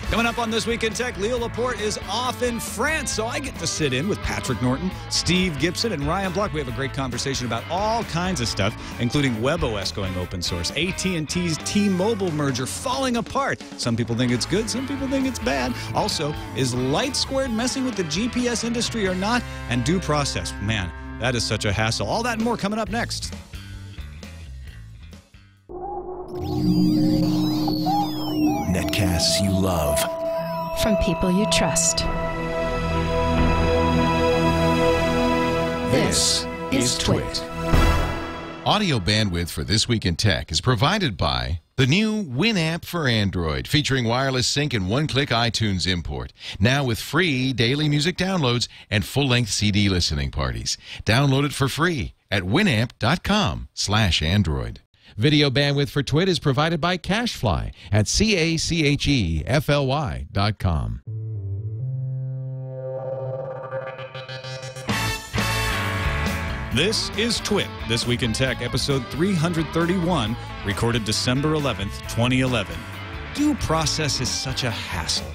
Coming up on This Week in Tech, Leo Laporte is off in France, so I get to sit in with Patrick Norton, Steve Gibson, and Ryan Block. We have a great conversation about all kinds of stuff, including WebOS going open source, AT&T's T-Mobile merger falling apart. Some people think it's good, some people think it's bad. Also, is Light Squared messing with the GPS industry or not? And due process. Man, that is such a hassle. All that and more coming up next. Netcasts you love. From people you trust. This is TWiT. Audio bandwidth for This Week in Tech is provided by the new Winamp for Android, featuring wireless sync and one-click iTunes import. Now with free daily music downloads and full-length CD listening parties. Download it for free at winamp.com/Android. Video bandwidth for TWiT is provided by CacheFly at CacheFly.com. This is TWiT, This Week in Tech, episode 331, recorded December 11th, 2011. Due process is such a hassle.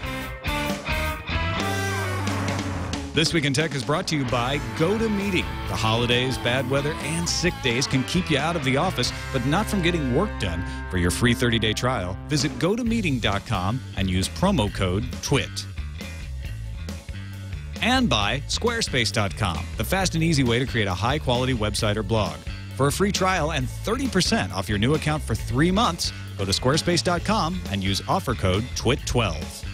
This Week in Tech is brought to you by GoToMeeting. The holidays, bad weather, and sick days can keep you out of the office, but not from getting work done. For your free 30-day trial, visit GoToMeeting.com and use promo code TWiT. And by Squarespace.com, the fast and easy way to create a high-quality website or blog. For a free trial and 30% off your new account for 3 months, go to Squarespace.com and use offer code TWiT12.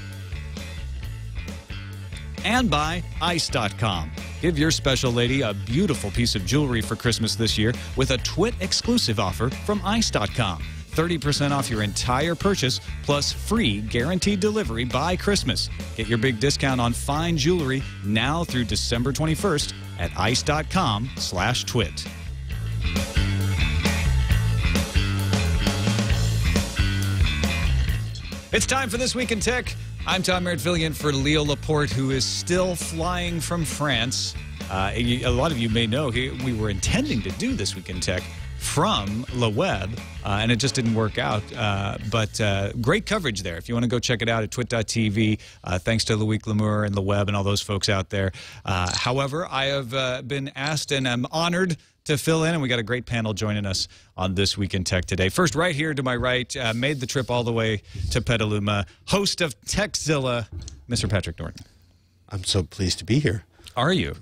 And by Ice.com. Give your special lady a beautiful piece of jewelry for Christmas this year with a TWiT exclusive offer from Ice.com. 30% off your entire purchase plus free guaranteed delivery by Christmas. Get your big discount on fine jewelry now through December 21st at ice.com/TWiT. It's time for This Week in Tech. I'm Tom Merritt, filling in for Leo Laporte, who is still flying from France. A lot of you may know we were intending to do This Week in Tech from Le Web, and it just didn't work out. But great coverage there. If you want to go check it out at twit.tv, thanks to Loic Lamour and Le Web and all those folks out there. However, I have been asked and I'm honored to fill in, and we got a great panel joining us on This Week in Tech today. First, right here to my right, made the trip all the way to Petaluma, host of Techzilla, Mr. Patrick Norton. I'm so pleased to be here. Are you?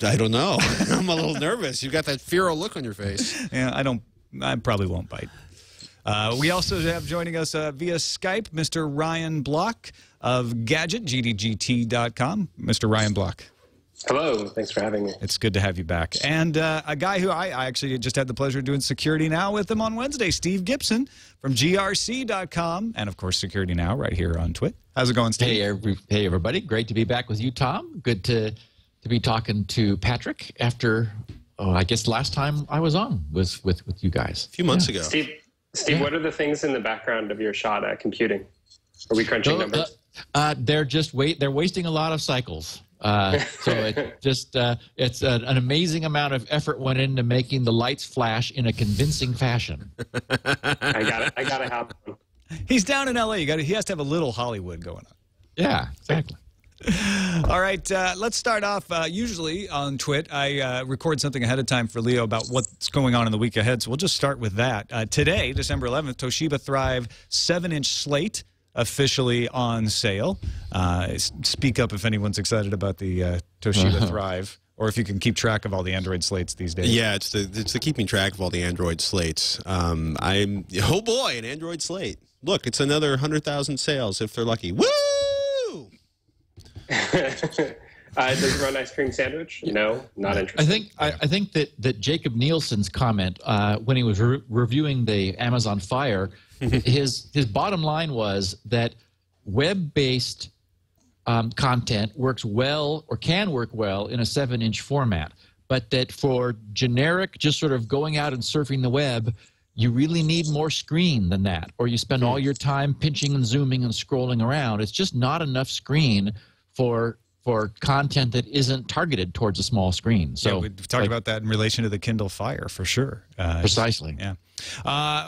I don't know. I'm a little nervous. You've got that feral look on your face. Yeah, I probably won't bite. We also have joining us via Skype, Mr. Ryan Block of GadgetGDGT.com. Mr. Ryan Block. Hello. Thanks for having me. It's good to have you back. And a guy who I actually just had the pleasure of doing Security Now with him on Wednesday, Steve Gibson from GRC.com. And, of course, Security Now right here on TWiT. How's it going, Steve? Hey, everybody. Great to be back with you, Tom. Good to be talking to Patrick after, I guess last time I was on was with you guys. A few months ago. Steve, what are the things in the background of your shot at computing? Are we crunching numbers? They're wasting a lot of cycles. So it just it's an amazing amount of effort went into making the lights flash in a convincing fashion. I gotta have one. He's down in LA. He has to have a little Hollywood going on. Yeah, exactly. All right, let's start off. Usually on TWiT, I record something ahead of time for Leo about what's going on in the week ahead, so we'll just start with that. Today, December 11th, Toshiba Thrive 7-inch slate officially on sale. Speak up if anyone's excited about the Toshiba Thrive, or if you can keep track of all the Android slates these days. Yeah, it's the keeping track of all the Android slates. Oh boy, an Android slate. Look, it's another 100,000 sales if they're lucky. Woo! Does it run ice cream sandwich? No, not interested. I think that Jacob Nielsen's comment when he was reviewing the Amazon Fire, his bottom line was that web-based content works well or can work well in a 7-inch format, but that for generic, just sort of going out and surfing the web, you really need more screen than that, or you spend all your time pinching and zooming and scrolling around. It's just not enough screen for for content that isn't targeted towards a small screen. So yeah, we've talked about that in relation to the Kindle Fire for sure. Precisely. Yeah.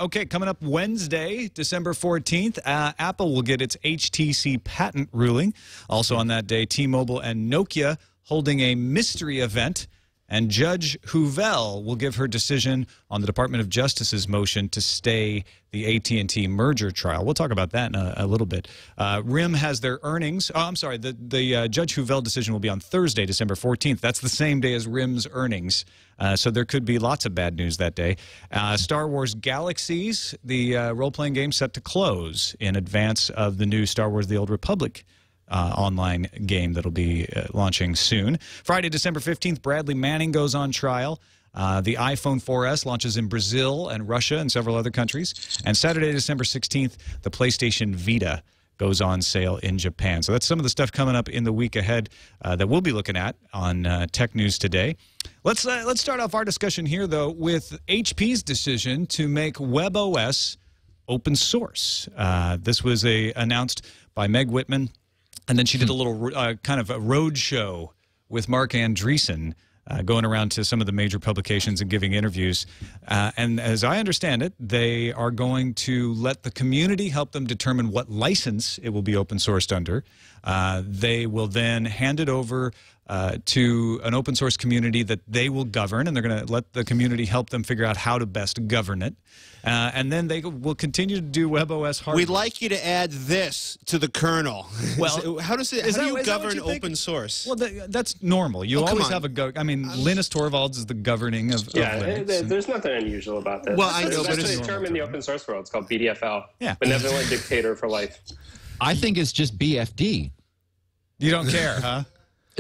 Okay, coming up Wednesday, December 14th, Apple will get its HTC patent ruling. Also on that day, T-Mobile and Nokia holding a mystery event. And Judge Huvel will give her decision on the Department of Justice's motion to stay the AT&T merger trial. We'll talk about that in a little bit. RIM has their earnings. Oh, I'm sorry. The Judge Huvel decision will be on Thursday, December 14th. That's the same day as RIM's earnings. So there could be lots of bad news that day. Star Wars Galaxies, the role-playing game, set to close in advance of the new Star Wars The Old Republic online game that'll be launching soon. Friday, December 15th, Bradley Manning goes on trial. The iPhone 4S launches in Brazil and Russia and several other countries. And Saturday, December 16th, the PlayStation Vita goes on sale in Japan. So that's some of the stuff coming up in the week ahead that we'll be looking at on Tech News Today. Let's start off our discussion here, though, with HP's decision to make WebOS open source. This was announced by Meg Whitman. And then she did a little kind of a road show with Mark Andreessen, going around to some of the major publications and giving interviews. And as I understand it, they are going to let the community help them determine what license it will be open sourced under. They will then hand it over to an open source community that they will govern, and they're going to let the community help them figure out how to best govern it. And then they will continue to do WebOS hardware. We'd like you to add this to the kernel. Well, how do you govern open source? Well, that's normal. You always have I mean, Linus Torvalds is the governing of Linux. There's nothing unusual about this. Well, I know, but it's a term in the open source world. It's called BDFL. Yeah. Benevolent Dictator for Life. I think it's just BFD. You don't care, huh?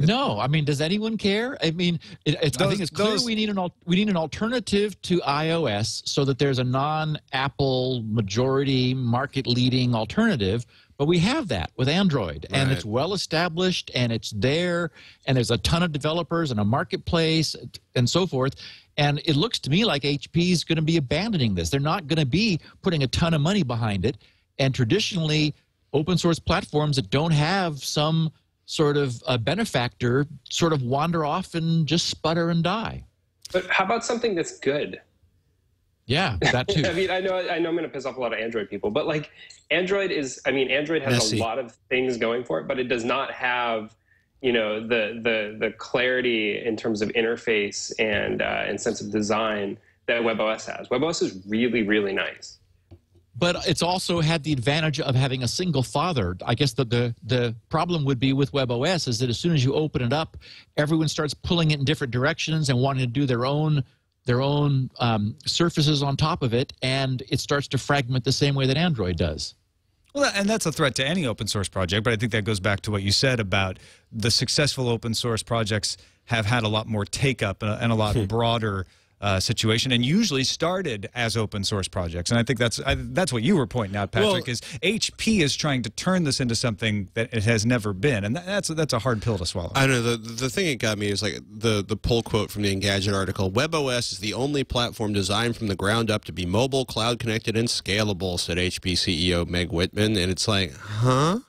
No, I mean, does anyone care? I mean, I think it's clear we need an alternative to iOS so that there's a non-Apple majority market-leading alternative. But we have that with Android, and it's well established, and it's there, and there's a ton of developers and a marketplace and so forth. And it looks to me like HP is going to be abandoning this. They're not going to be putting a ton of money behind it. And traditionally, open source platforms that don't have some sort of a benefactor sort of wander off and just sputter and die. But how about something that's good? Yeah, that too. I mean, I know I'm going to piss off a lot of Android people, but like Android has a lot of things going for it, but it does not have, you know, the clarity in terms of interface and sense of design that WebOS has. WebOS is really, really nice. But it's also had the advantage of having a single father. I guess the problem would be with WebOS is that as soon as you open it up, everyone starts pulling it in different directions and wanting to do their own surfaces on top of it, and it starts to fragment the same way that Android does. Well, and that's a threat to any open source project, but I think that goes back to what you said about the successful open source projects have had a lot more take-up and a lot broader situation, and usually started as open source projects. And I think that's what you were pointing out, Patrick, is HP is trying to turn this into something that it has never been, and that's a hard pill to swallow. I know the thing that got me is like the pull quote from the Engadget article. WebOS is the only platform designed from the ground up to be mobile, cloud connected, and scalable, said HP CEO Meg Whitman. And it's like, huh?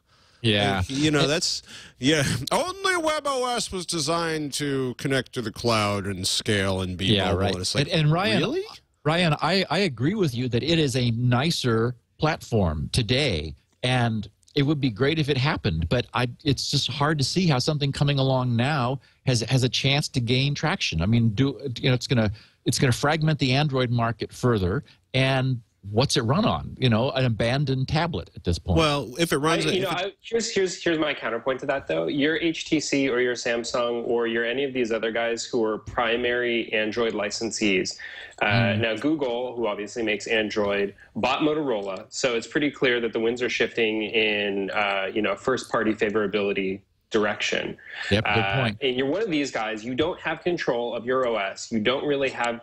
Yeah. And, you know, only WebOS was designed to connect to the cloud and scale and be mobile. Right. And it's like, and Ryan, really? Ryan, I agree with you that it is a nicer platform today, and it would be great if it happened, but it's just hard to see how something coming along now has a chance to gain traction. I mean, it's gonna fragment the Android market further, and what's it run on? You know, an abandoned tablet at this point. Well, if it runs, here's my counterpoint to that though. You're HTC or you're Samsung or you're any of these other guys who are primary Android licensees. Now Google, who obviously makes Android, bought Motorola, so it's pretty clear that the winds are shifting in first-party favorability direction. Yep, good point. And you're one of these guys. You don't have control of your OS. You don't really have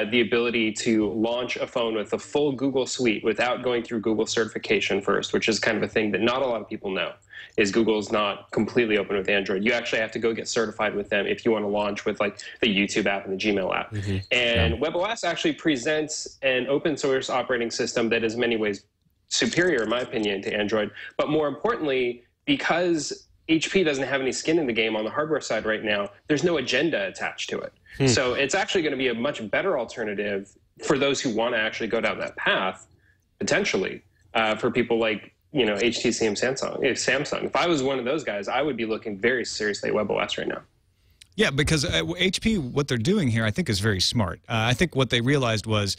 the ability to launch a phone with the full Google suite without going through Google certification first, which is kind of a thing that not a lot of people know, is Google's not completely open with Android. You actually have to go get certified with them if you want to launch with like the YouTube app and the Gmail app. And WebOS actually presents an open source operating system that is in many ways superior, in my opinion, to Android. But more importantly, because HP doesn't have any skin in the game on the hardware side right now. There's no agenda attached to it. So it's actually going to be a much better alternative for those who want to actually go down that path, potentially, for people like, you know, HTC and Samsung. If I was one of those guys, I would be looking very seriously at WebOS right now. Yeah, because HP, what they're doing here, I think, is very smart. I think what they realized was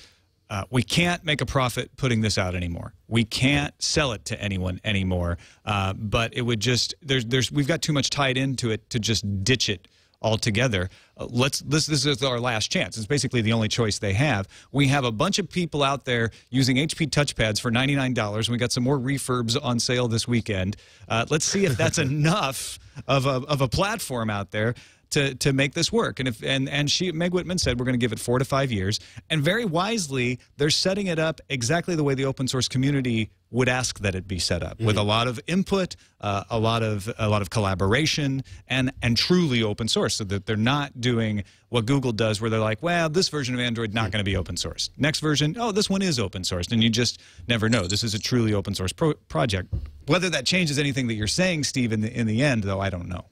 we can't make a profit putting this out anymore. We can't sell it to anyone anymore. But it would just we've got too much tied into it to just ditch it altogether. This is our last chance. It's basically the only choice they have. We have a bunch of people out there using HP touchpads for $99. We got some more refurbs on sale this weekend. Let's see if that's enough of a platform out there to make this work. And Meg Whitman said we're going to give it 4 to 5 years. And very wisely, they're setting it up exactly the way the open source community would ask that it be set up, with a lot of input, a lot of collaboration, and truly open source, so that they're not doing what Google does, where they're like, well, this version of Android not going to be open sourced. Next version, oh, this one is open sourced, and you just never know. This is a truly open source project. Whether that changes anything that you're saying, Steve, in the end, though, I don't know.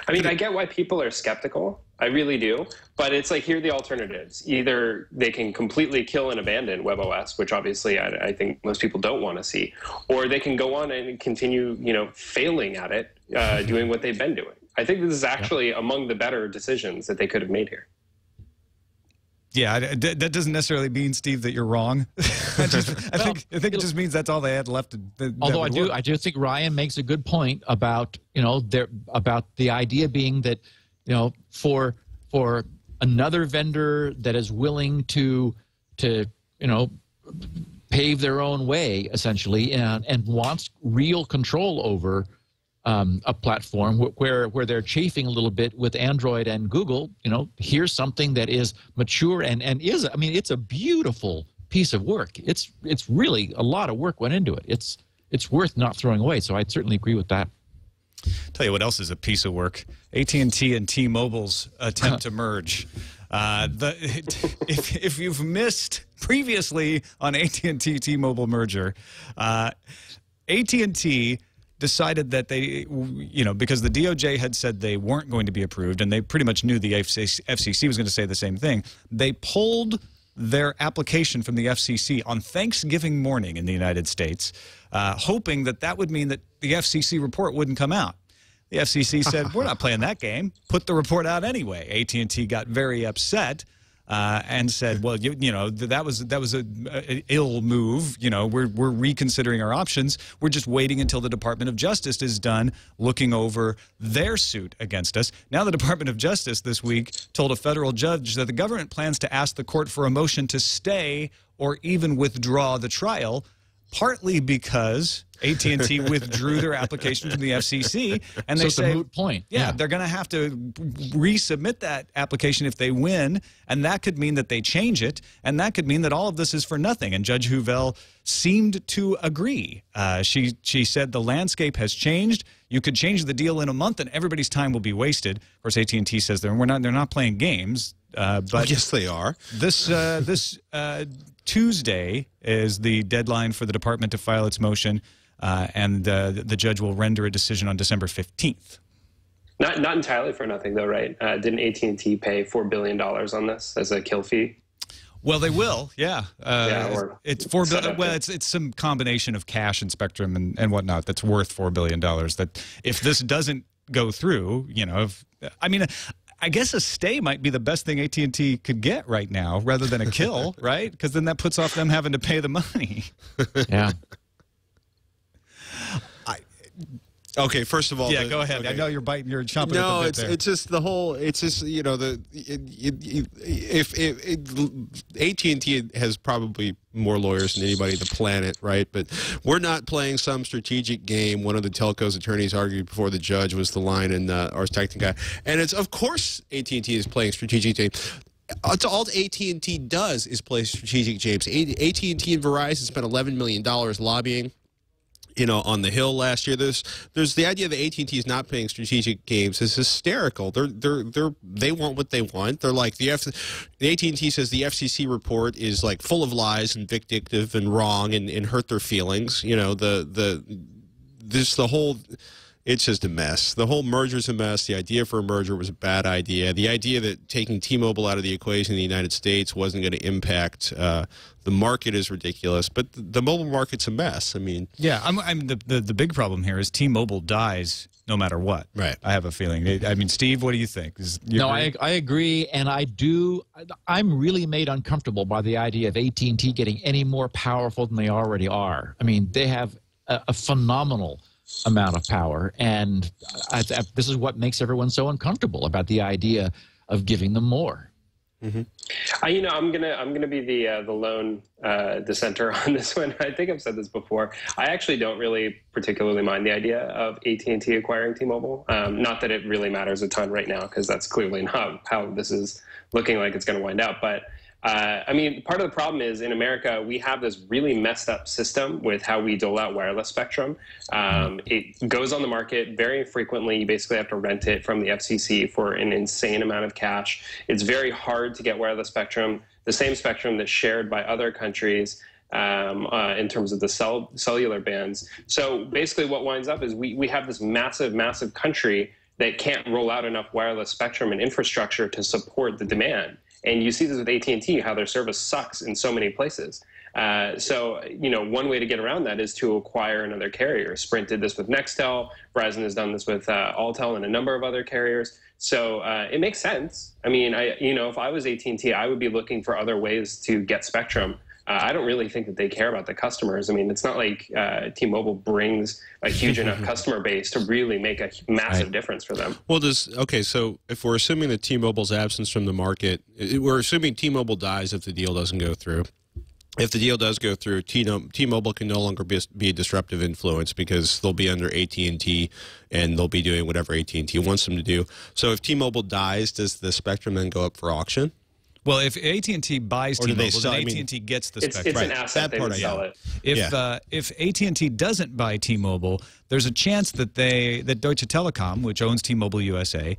I mean, I get why people are skeptical. I really do. But it's like, here are the alternatives. Either they can completely kill and abandon WebOS, which obviously I think most people don't want to see, or they can go on and continue, you know, failing at it, doing what they've been doing. I think this is actually among the better decisions that they could have made here. Yeah, that doesn't necessarily mean, Steve, that you're wrong. I think it just means that's all they had left. Although I do think Ryan makes a good point about, you know, about the idea being that, you know, for another vendor that is willing to you know, pave their own way essentially, and wants real control over a platform where they're chafing a little bit with Android and Google, you know, here's something that is mature and is, I mean, it's a beautiful piece of work. It's really a lot of work went into it. It's worth not throwing away. So I'd certainly agree with that. Tell you what else is a piece of work: AT&T and T-Mobile's attempt to merge. If you've missed previously on AT&T T-Mobile merger, AT&T decided that they, you know, because the DOJ had said they weren't going to be approved, and they pretty much knew the FCC was going to say the same thing, they pulled their application from the FCC on Thanksgiving morning in the United States, hoping that that would mean that the FCC report wouldn't come out. The FCC said, we're not playing that game. Put the report out anyway. AT&T got very upset and said, well, you know, that was an ill move. You know, we're reconsidering our options. We're just waiting until the Department of Justice is done looking over their suit against us. Now the Department of Justice this week told a federal judge that the government plans to ask the court for a motion to stay or even withdraw the trial, partly because AT&T withdrew their application from the FCC, and they say, it's a moot point. Yeah, they're going to have to resubmit that application if they win, and that could mean that they change it, and that could mean that all of this is for nothing. And Judge Huvel seemed to agree. She said the landscape has changed. You could change the deal in a month, and everybody's time will be wasted. Of course, AT&T says they're not playing games. But yes, they are. This Tuesday is the deadline for the department to file its motion, and the judge will render a decision on December 15th. Not entirely for nothing, though, right? Didn't AT&T pay $4 billion on this as a kill fee? Well, they will, yeah. Or it's $4 billion. Well, it's some combination of cash and spectrum and whatnot that's worth $4 billion. That if this doesn't go through, you know, I guess a stay might be the best thing AT&T could get right now, rather than a kill, right? Because then that puts off them having to pay the money. Yeah. Okay, first of all, yeah, go ahead. Okay. I know you're biting, you're chomping. No, at the bit there. it's just the whole. It's just, you know, AT&T has probably more lawyers than anybody on the planet, right? But we're not playing some strategic game. One of the telco's attorneys argued before the judge, was the line in Ars Technica, and it's, of course AT&T is playing strategic game. It's all AT&T does is play strategic games. AT&T and Verizon spent $11 million lobbying, you know, on the Hill last year. There's the idea that AT&T is not playing strategic games is hysterical. They want what they want. They're like the AT&T says the FCC report is like full of lies and vindictive and wrong and hurt their feelings. You know, the whole. it's just a mess. The whole merger's a mess. The idea for a merger was a bad idea. The idea that taking T-Mobile out of the equation in the United States wasn't going to impact the market is ridiculous. But the mobile market's a mess. I mean, yeah, the big problem here is T-Mobile dies no matter what. Right. I have a feeling. I mean, Steve, what do you think? No, I agree, and I'm really made uncomfortable by the idea of AT&T getting any more powerful than they already are. I mean, they have a phenomenal amount of power, and this is what makes everyone so uncomfortable about the idea of giving them more. Mm-hmm. I'm gonna be the lone dissenter on this one. I think I've said this before. I actually don't really particularly mind the idea of AT&T acquiring T-Mobile. Not that it really matters a ton right now, because that's clearly not how this is looking like it's going to wind out. But I mean, part of the problem is in America, we have this really messed up system with how we dole out wireless spectrum. It goes on the market very frequently. You basically have to rent it from the FCC for an insane amount of cash. It's very hard to get wireless spectrum, the same spectrum that's shared by other countries in terms of the cellular bands. So basically what winds up is we have this massive, massive country that can't roll out enough wireless spectrum and infrastructure to support the demand. And you see this with AT&T, how their service sucks in so many places. So, one way to get around that is to acquire another carrier. Sprint did this with Nextel. Verizon has done this with Alltel and a number of other carriers. So it makes sense. I mean, if I was AT&T, I would be looking for other ways to get spectrum. I don't really think that they care about the customers. I mean, it's not like T-Mobile brings a huge enough customer base to really make a massive difference for them. Well, so if we're assuming that T-Mobile's absence from the market, we're assuming T-Mobile dies if the deal doesn't go through. If the deal does go through, T-Mobile can no longer be a disruptive influence because they'll be under AT&T and they'll be doing whatever AT&T wants them to do. So if T-Mobile dies, does the spectrum then go up for auction? Well, if AT&T buys T-Mobile, then AT&T gets the spectrum. It's an asset. They would sell it. If AT&T doesn't buy T-Mobile, there's a chance that Deutsche Telekom, which owns T-Mobile USA,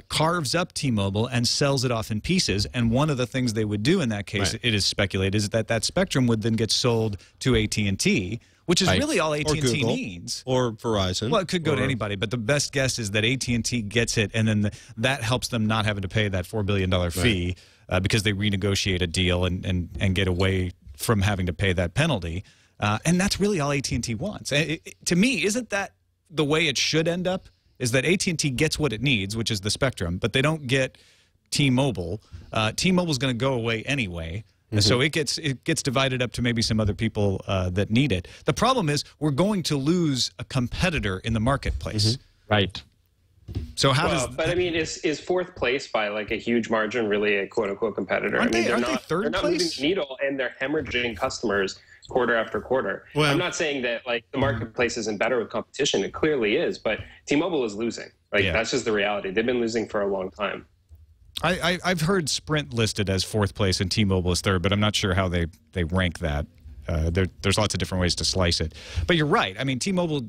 carves up T-Mobile and sells it off in pieces. And one of the things they would do in that case, it is speculated, is that spectrum would then get sold to AT&T, which is really all AT&T needs. Or Verizon. Well, it could go to anybody, but the best guess is that AT&T gets it, and then that helps them not having to pay that $4 billion fee. Because they renegotiate a deal and get away from having to pay that penalty. And that's really all AT&T wants. To me, isn't that the way it should end up? Is that AT&T gets what it needs, which is the spectrum, but they don't get T-Mobile. T-Mobile's going to go away anyway. So it gets divided up to maybe some other people that need it. The problem is we're going to lose a competitor in the marketplace. Right. So but I mean, is fourth place by like a huge margin really a quote unquote competitor? Aren't I mean, they third they're not place? moving the needle, and they're hemorrhaging customers quarter after quarter. Well, I'm not saying that like the marketplace isn't better with competition. It clearly is, but T-Mobile is losing. That's just the reality. They've been losing for a long time. I've heard Sprint listed as fourth place and T-Mobile as third, but I'm not sure how they rank that. There's lots of different ways to slice it. But you're right. I mean, T-Mobile.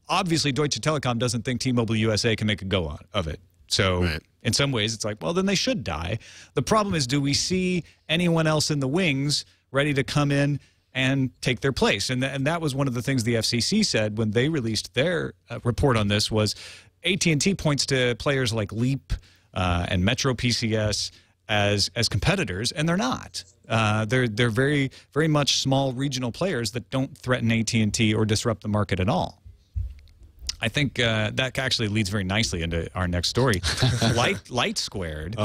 Obviously, Deutsche Telekom doesn't think T-Mobile USA can make a go of it. So in some ways, it's like, well, then they should die. The problem is, do we see anyone else in the wings ready to come in and take their place? And that was one of the things the FCC said when they released their report on this was AT&T points to players like Leap and Metro PCS as competitors, and they're not. They're very, very much small regional players that don't threaten AT&T or disrupt the market at all. I think that actually leads very nicely into our next story. Light Squared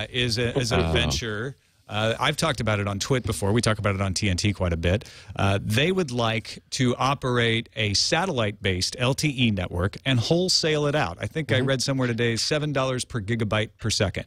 is a venture. I've talked about it on TWiT before. We talk about it on TNT quite a bit. They would like to operate a satellite-based LTE network and wholesale it out. I think I read somewhere today $7 per gigabyte per second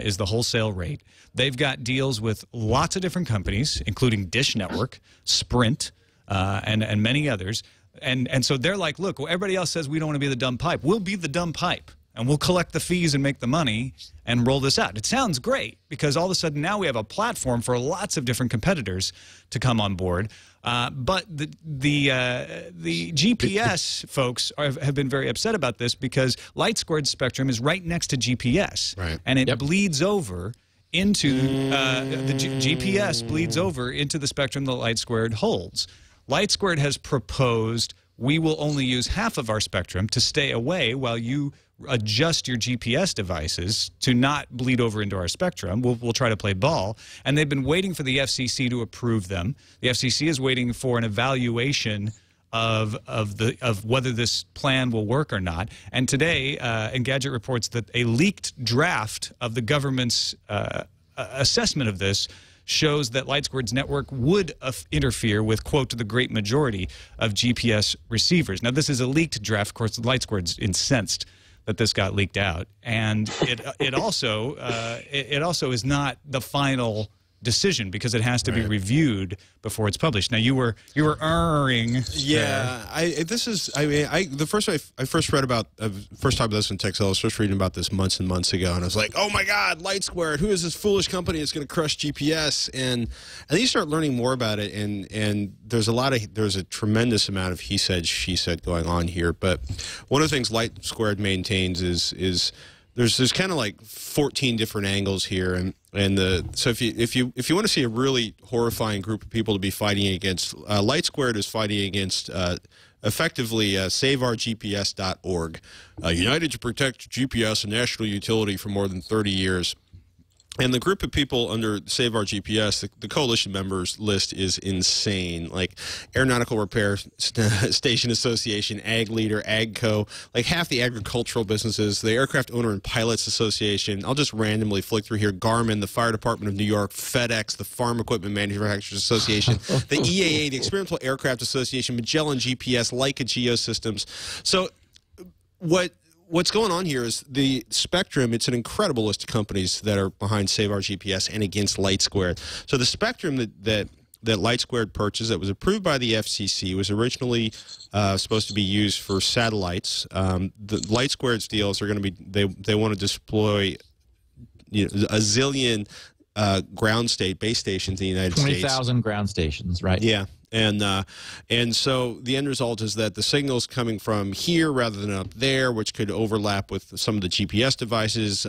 is the wholesale rate. They've got deals with lots of different companies, including Dish Network, Sprint, and many others. And so they're like, look, well, everybody else says we don't want to be the dumb pipe. We'll be the dumb pipe, and we'll collect the fees and make the money and roll this out. It sounds great because all of a sudden now we have a platform for lots of different competitors to come on board. But the GPS folks have been very upset about this because Light Squared spectrum is right next to GPS, and it bleeds over into the GPS bleeds over into the spectrum that Light Squared holds. Light Squared has proposed we will only use half of our spectrum to stay away while you adjust your GPS devices to not bleed over into our spectrum. We'll try to play ball. And they've been waiting for the FCC to approve them. The FCC is waiting for an evaluation of whether this plan will work or not. And today, Engadget reports that a leaked draft of the government's assessment of this shows that LightSquared's network would interfere with, quote, the great majority of GPS receivers. Now, this is a leaked draft. Of course, LightSquared's incensed that this got leaked out, and it also is not the final decision because it has to be reviewed before it's published. Now you were erring. Yeah, the first I first read about first time this in Tech, I was first reading about this months and months ago, and I was like, oh my God, LightSquared, who is this foolish company that's going to crush GPS? And then you start learning more about it, and there's a tremendous amount of he said, she said going on here. But one of the things LightSquared maintains is there's kind of like 14 different angles here, so if you want to see a really horrifying group of people to be fighting against, LightSquared is fighting against effectively SaveOurGPS.org, united to protect GPS, a national utility for more than 30 years. And the group of people under Save Our GPS, the coalition members list is insane. Like Aeronautical Repair Station Association, Ag Leader, AgCo, like half the agricultural businesses, the Aircraft Owner and Pilots Association. I'll just randomly flick through here. Garmin, the Fire Department of New York, FedEx, the Farm Equipment Manufacturers Association, the EAA, the Experimental Aircraft Association, Magellan GPS, Leica Geosystems. So what's going on here is the spectrum. It's an incredible list of companies that are behind Save Our GPS and against LightSquared. So the spectrum that LightSquared purchased, that was approved by the FCC, was originally supposed to be used for satellites. The LightSquared's deals are going to be they want to deploy a zillion base stations in the United States. 20,000 ground stations, right? Yeah. And so the end result is that the signal's coming from here rather than up there, which could overlap with some of the GPS devices.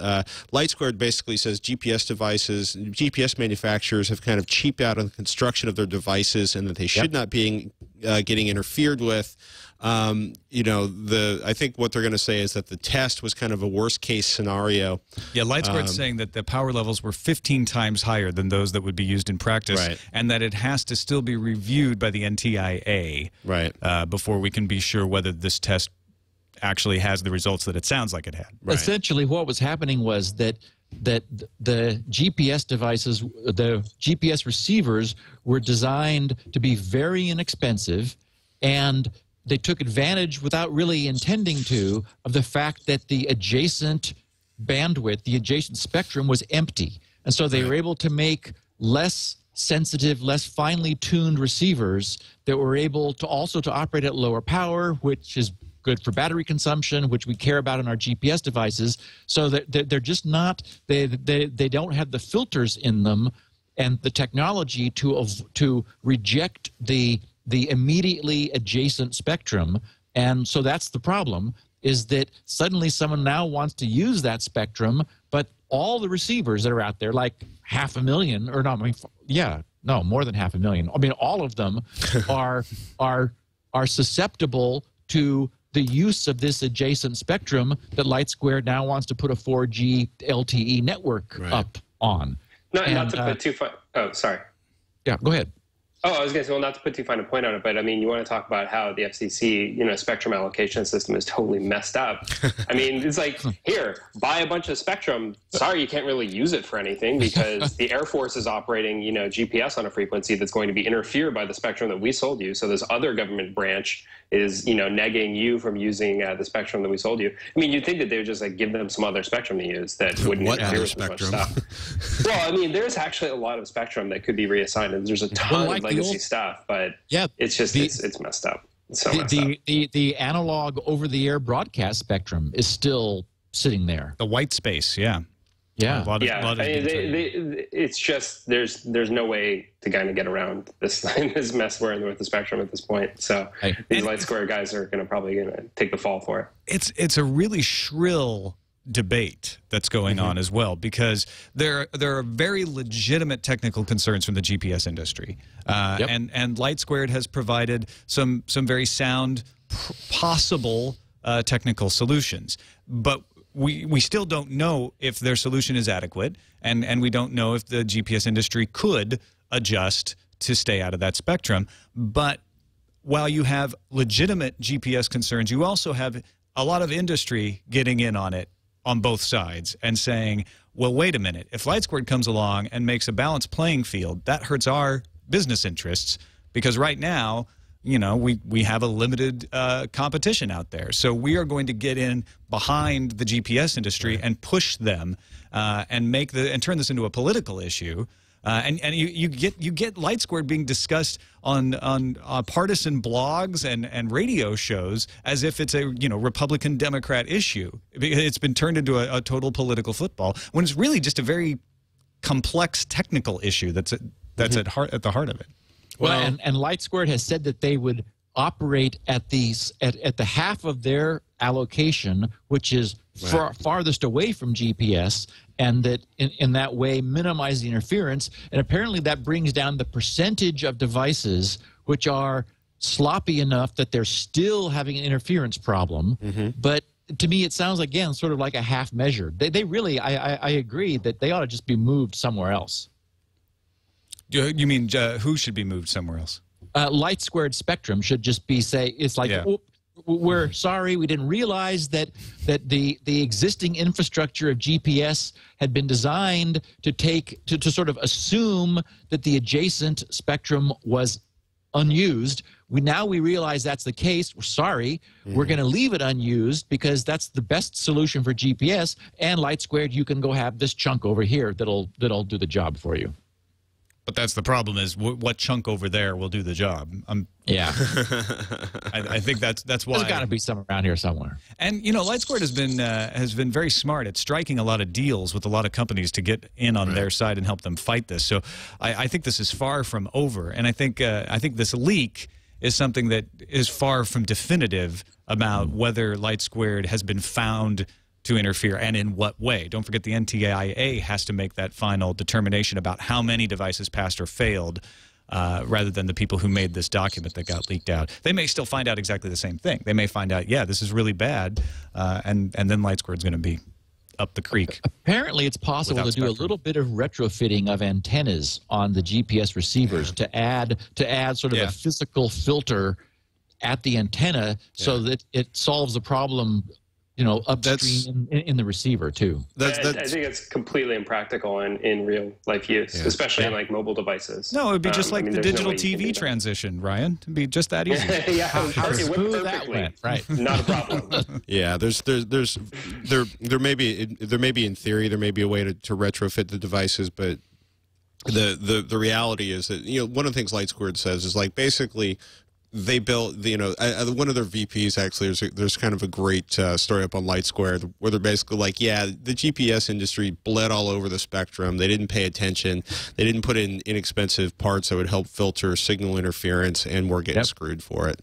LightSquared basically says GPS manufacturers have kind of cheaped out on the construction of their devices, and that they should not be getting interfered with. I think what they're going to say is that the test was kind of a worst case scenario. Yeah, LightSquared's saying that the power levels were 15 times higher than those that would be used in practice, and that it has to still be reviewed by the NTIA before we can be sure whether this test actually has the results that it sounds like it had. Essentially, what was happening was that the GPS devices, the GPS receivers, were designed to be very inexpensive, and they took advantage, without really intending to, of the fact that the adjacent bandwidth, the adjacent spectrum, was empty. And so they were able to make less sensitive, less finely tuned receivers that were able to also to operate at lower power, which is good for battery consumption, which we care about in our GPS devices. So that they're just not, they don't have the filters in them and the technology to reject the immediately adjacent spectrum. And so that's the problem, is that suddenly someone now wants to use that spectrum, but all the receivers that are out there, like 500,000, or no, I mean, more than 500,000. I mean, all of them are susceptible to the use of this adjacent spectrum that LightSquared now wants to put a 4G LTE network up on. Not to put too far. Oh, sorry. Yeah, go ahead. Oh, I was going to say, well, not to put too fine a point on it, but I mean, you want to talk about how the FCC, spectrum allocation system is totally messed up. I mean, it's like, here, buy a bunch of spectrum. Sorry, you can't really use it for anything because the Air Force is operating, GPS on a frequency that's going to be interfered by the spectrum that we sold you. So this other government branch is, negging you from using the spectrum that we sold you. I mean, you'd think that they would just give them some other spectrum to use that wouldn't interfere with spectrum. Stuff. Well, I mean, there's actually a lot of spectrum that could be reassigned, and there's a ton of legacy stuff, but it's just it's messed up. It's so messed up. The analog over-the-air broadcast spectrum is still sitting there. The white space, yeah. It's just there's no way to kind of get around this mess we're in with the spectrum at this point. So these LightSquared guys are probably gonna take the fall for it. It's a really shrill debate that's going on as well, because there are very legitimate technical concerns from the GPS industry, and LightSquared has provided some very sound possible technical solutions. But we still don't know if their solution is adequate, and we don't know if the GPS industry could adjust to stay out of that spectrum. But while you have legitimate GPS concerns, you also have a lot of industry getting in on it on both sides and saying, well, wait a minute, if LightSquared comes along and makes a balanced playing field, that hurts our business interests, because right now, you know, we have a limited competition out there. So we are going to get in behind the GPS industry and push them and turn this into a political issue. And you get LightSquared being discussed on partisan blogs and radio shows as if it's a Republican Democrat issue. It's been turned into a total political football when it's really just a very complex technical issue that's at the heart of it. Well, and LightSquared has said that they would operate at the half of their allocation, which is farthest away from GPS, and that in that way minimize the interference. And apparently that brings down the percentage of devices which are sloppy enough that they're still having an interference problem. But to me, it sounds, again, sort of like a half measure. They really, I agree that they ought to just be moved somewhere else. You mean who should be moved somewhere else? LightSquared spectrum should just be oh, we're sorry, we didn't realize that the existing infrastructure of GPS had been designed to sort of assume that the adjacent spectrum was unused. Now we realize that's the case. We're sorry. We're going to leave it unused because that's the best solution for GPS. And LightSquared, you can go have this chunk over here that'll do the job for you. But that's the problem, is what chunk over there will do the job. Yeah. I think that's why. There's got to be some around here somewhere. And, LightSquared has been very smart at striking a lot of deals with a lot of companies to get in on their side and help them fight this. So I think this is far from over. And I think this leak is something that is far from definitive about whether LightSquared has been found to interfere and in what way. Don't forget the NTIA has to make that final determination about how many devices passed or failed, rather than the people who made this document that got leaked out. They may still find out exactly the same thing. They may find out, yeah, this is really bad, and then LightSquared's going to be up the creek. Apparently, it's possible to do a little bit of retrofitting of antennas on the GPS receivers to add sort of a physical filter at the antenna so that it solves the problem upstream in the receiver too. I think it's completely impractical in real life use, especially in like mobile devices. No, it would be just like the digital TV transition, Ryan. It'd be just that easy. How smooth that went, right? Not a problem. Yeah, there may be in theory there may be a way to retrofit the devices, but the reality is that one of the things LightSquared says is like basically. They built, one of their VPs actually. There's kind of a great story up on LightSquared where they're basically like, yeah, the GPS industry bled all over the spectrum. They didn't pay attention. They didn't put in inexpensive parts that would help filter signal interference, and we're getting screwed for it.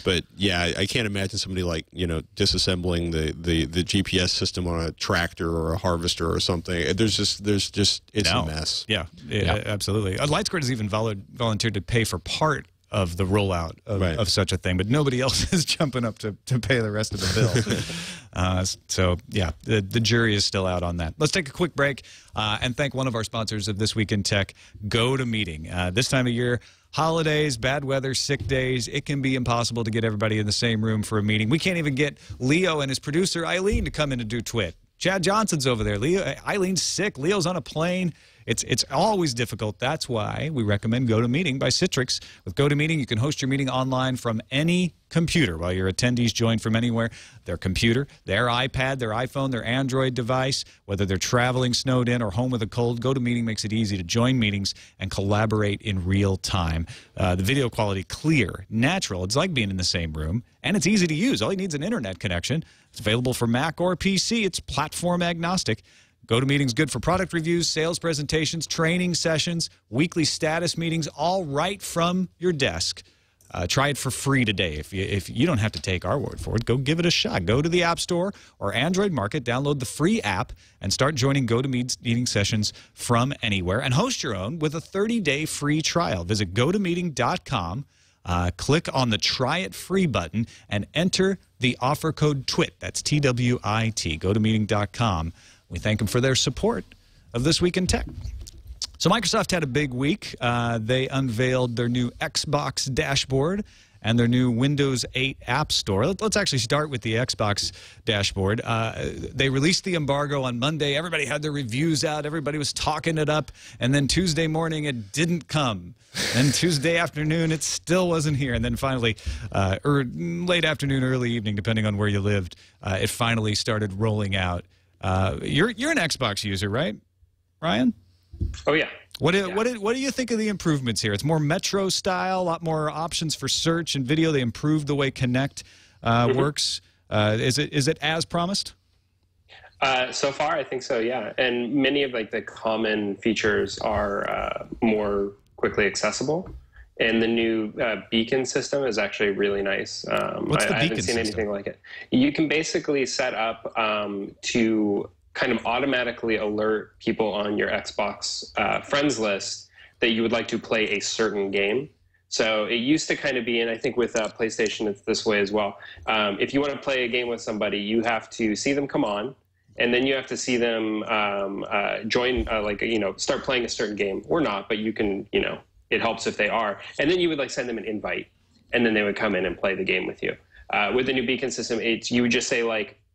But yeah, I can't imagine somebody like disassembling the GPS system on a tractor or a harvester or something. It's a mess. Yeah, absolutely. LightSquared has even volunteered to pay for part of the rollout of such a thing, but nobody else is jumping up to pay the rest of the bill. So yeah, the jury is still out on that. Let's take a quick break and thank one of our sponsors of This Week in Tech, GoToMeeting. This time of year, holidays, bad weather, sick days, it can be impossible to get everybody in the same room for a meeting. We can't even get Leo and his producer Eileen to come in and do TWiT. Chad Johnson's over there. Eileen's sick. Leo's on a plane. It's always difficult. That's why we recommend GoToMeeting by Citrix. With GoToMeeting, you can host your meeting online from any computer while your attendees join from anywhere. Their computer, their iPad, their iPhone, their Android device, whether they're traveling, snowed in, or home with a cold, GoToMeeting makes it easy to join meetings and collaborate in real time. The video quality clear, natural. It's like being in the same room, and it's easy to use. All you need is an internet connection. It's available for Mac or PC. It's platform agnostic. GoToMeeting's good for product reviews, sales presentations, training sessions, weekly status meetings, all right from your desk. Try it for free today. If you don't have to take our word for it, go give it a shot. Go to the App Store or Android Market, download the free app, and start joining GoToMeeting sessions from anywhere. And host your own with a 30-day free trial. Visit GoToMeeting.com. click on the Try It Free button and enter the offer code TWiT. That's TWiT. Go to meeting.com. We thank them for their support of This Week in Tech. So Microsoft had a big week. They unveiled their new Xbox dashboard and their new Windows 8 App Store. Let's actually start with the Xbox dashboard. They released the embargo on Monday. Everybody had their reviews out. Everybody was talking it up. And then Tuesday morning, it didn't come. And Tuesday afternoon, it still wasn't here. And then finally, late afternoon, early evening, depending on where you lived, it finally started rolling out. You're an Xbox user, right, Ryan? Oh, yeah. What do you think of the improvements here? It's more Metro style, a lot more options for search and video. They improved the way Connect works. Is it as promised? So far, I think so, yeah. And many of the common features are more quickly accessible. And the new beacon system is actually really nice. What's the beacon I haven't seen anything like it. You can basically set up to kind of automatically alert people on your Xbox friends list that you would like to play a certain game. So it used to kind of be, and I think with PlayStation it's this way as well. If you want to play a game with somebody, you have to see them come on, and then you have to see them join, start playing a certain game or not, but you can, it helps if they are. And then you would send them an invite, and then they would come in and play the game with you. With the new beacon system, you would just say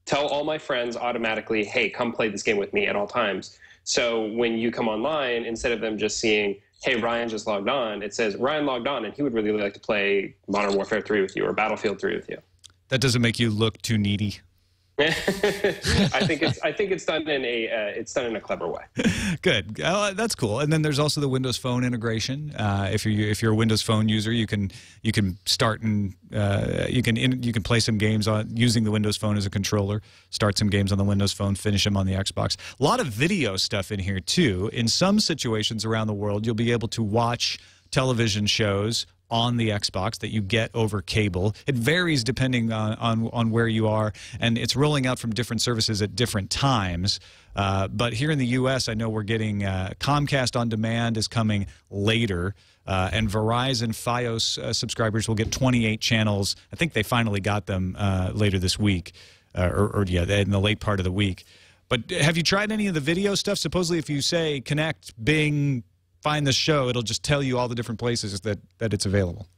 tell all my friends automatically, hey, come play this game with me at all times. So when you come online, instead of them just seeing, hey, Ryan just logged on, it says Ryan logged on and he would really like to play Modern Warfare 3 with you or Battlefield 3 with you. That doesn't make you look too needy. I think it's done in a clever way. Good, that's cool. And then there's also the Windows Phone integration. If you're a Windows Phone user, you can start and you can play some games on using the Windows Phone as a controller. Start some games on the Windows Phone, finish them on the Xbox. A lot of video stuff in here too. In some situations around the world, you'll be able to watch television shows on the Xbox that you get over cable. It varies depending on where you are, and it's rolling out from different services at different times. But here in the U.S., I know we're getting Comcast On Demand is coming later, and Verizon Fios subscribers will get 28 channels. I think they finally got them later this week, in the late part of the week. But have you tried any of the video stuff? Supposedly if you say connect, Bing, find the show, it'll just tell you all the different places that it's available.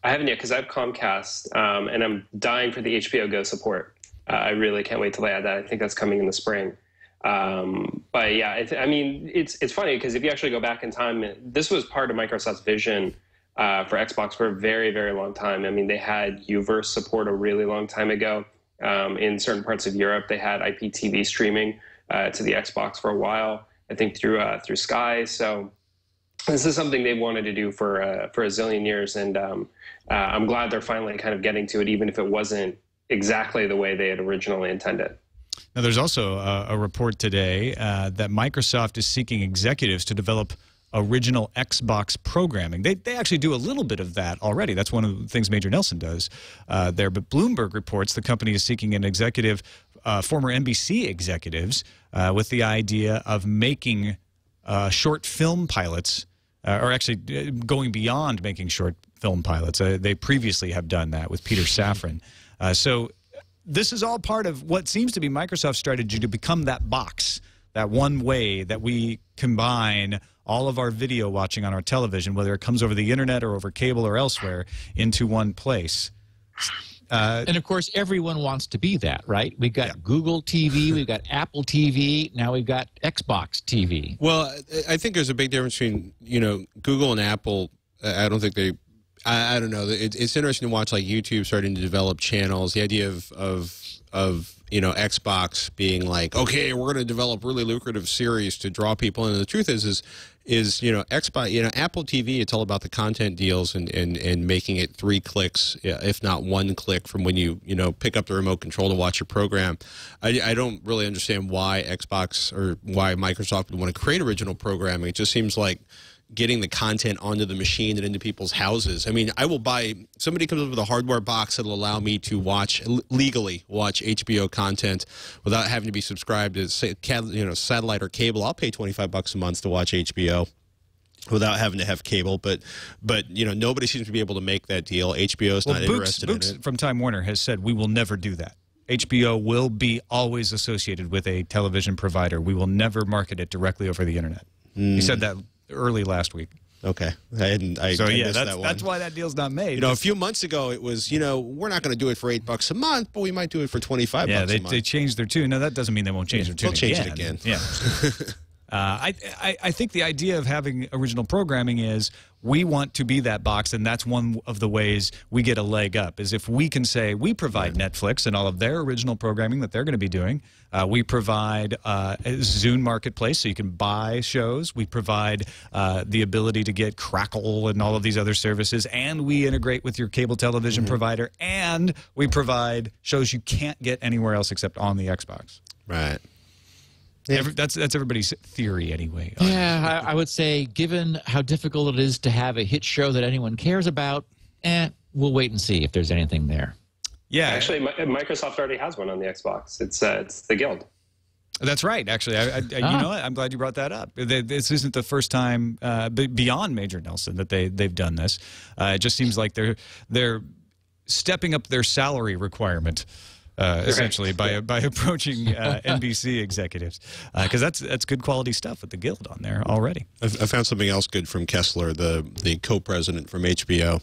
I haven't yet because I have Comcast, and I'm dying for the HBO Go support. I really can't wait till they add that. I think that's coming in the spring. But yeah, it's funny because if you actually go back in time, this was part of Microsoft's vision for Xbox for a very, very long time. I mean, they had Uverse support a really long time ago. In certain parts of Europe, they had IPTV streaming to the Xbox for a while, I think through Sky. So this is something they've wanted to do for a zillion years, and I'm glad they're finally kind of getting to it, even if it wasn't exactly the way they had originally intended. Now, there's also a report today that Microsoft is seeking executives to develop original Xbox programming. They actually do a little bit of that already. That's one of the things Major Nelson does there. But Bloomberg reports the company is seeking an executive, former NBC executives, with the idea of making short film pilots, or actually going beyond making short film pilots. They previously have done that with Peter Safran. So this is all part of what seems to be Microsoft's strategy to become that box, that one way that we combine all of our video watching on our television, whether it comes over the internet or over cable or elsewhere, into one place. And of course, everyone wants to be that, right? We've got Google TV, we've got Apple TV, now we've got Xbox TV. Well, I think there's a big difference between, Google and Apple. I don't think they, I don't know. It's interesting to watch YouTube starting to develop channels. The idea of Xbox being like, okay, we're going to develop really lucrative series to draw people in. And the truth is Xbox, Apple TV, it's all about the content deals and making it 3 clicks, if not 1 click from when you pick up the remote control to watch your program. I don't really understand why Xbox or why Microsoft would want to create original programming. It just seems like getting the content onto the machine and into people's houses. I mean, I will buy, somebody comes up with a hardware box that'll allow me to legally watch HBO content without having to be subscribed to, satellite or cable. I'll pay $25 a month to watch HBO. without having to have cable. But you know, nobody seems to be able to make that deal. HBO's not interested in it. From Time Warner has said we will never do that. HBO will be always associated with a television provider. We will never market it directly over the internet. He said that early last week. Okay. I missed that one. That's why that deal's not made. You know, a few months ago it was, you know, we're not going to do it for $8 a month, but we might do it for $25 a month. They changed their tune. No, that doesn't mean they won't change their tune. They'll change it again. Yeah. I think the idea of having original programming is we want to be that box, and that's one of the ways we get a leg up, is if we can say we provide Netflix and all of their original programming that they're going to be doing. We provide a Zune Marketplace, so you can buy shows. We provide the ability to get Crackle and all of these other services, and we integrate with your cable television provider, and we provide shows you can't get anywhere else except on the Xbox. Right. Yeah. That's everybody's theory anyway. Yeah, I would say, given how difficult it is to have a hit show that anyone cares about, we'll wait and see if there's anything there. Yeah, actually, Microsoft already has one on the Xbox. It's the Guild. That's right. Actually, you know what? I'm glad you brought that up. This isn't the first time beyond Major Nelson that they've done this. It just seems like they're stepping up their salary requirement. Essentially, by approaching NBC executives, because that's good quality stuff with the Guild on there already. I found something else good from Kessler, the co-president from HBO.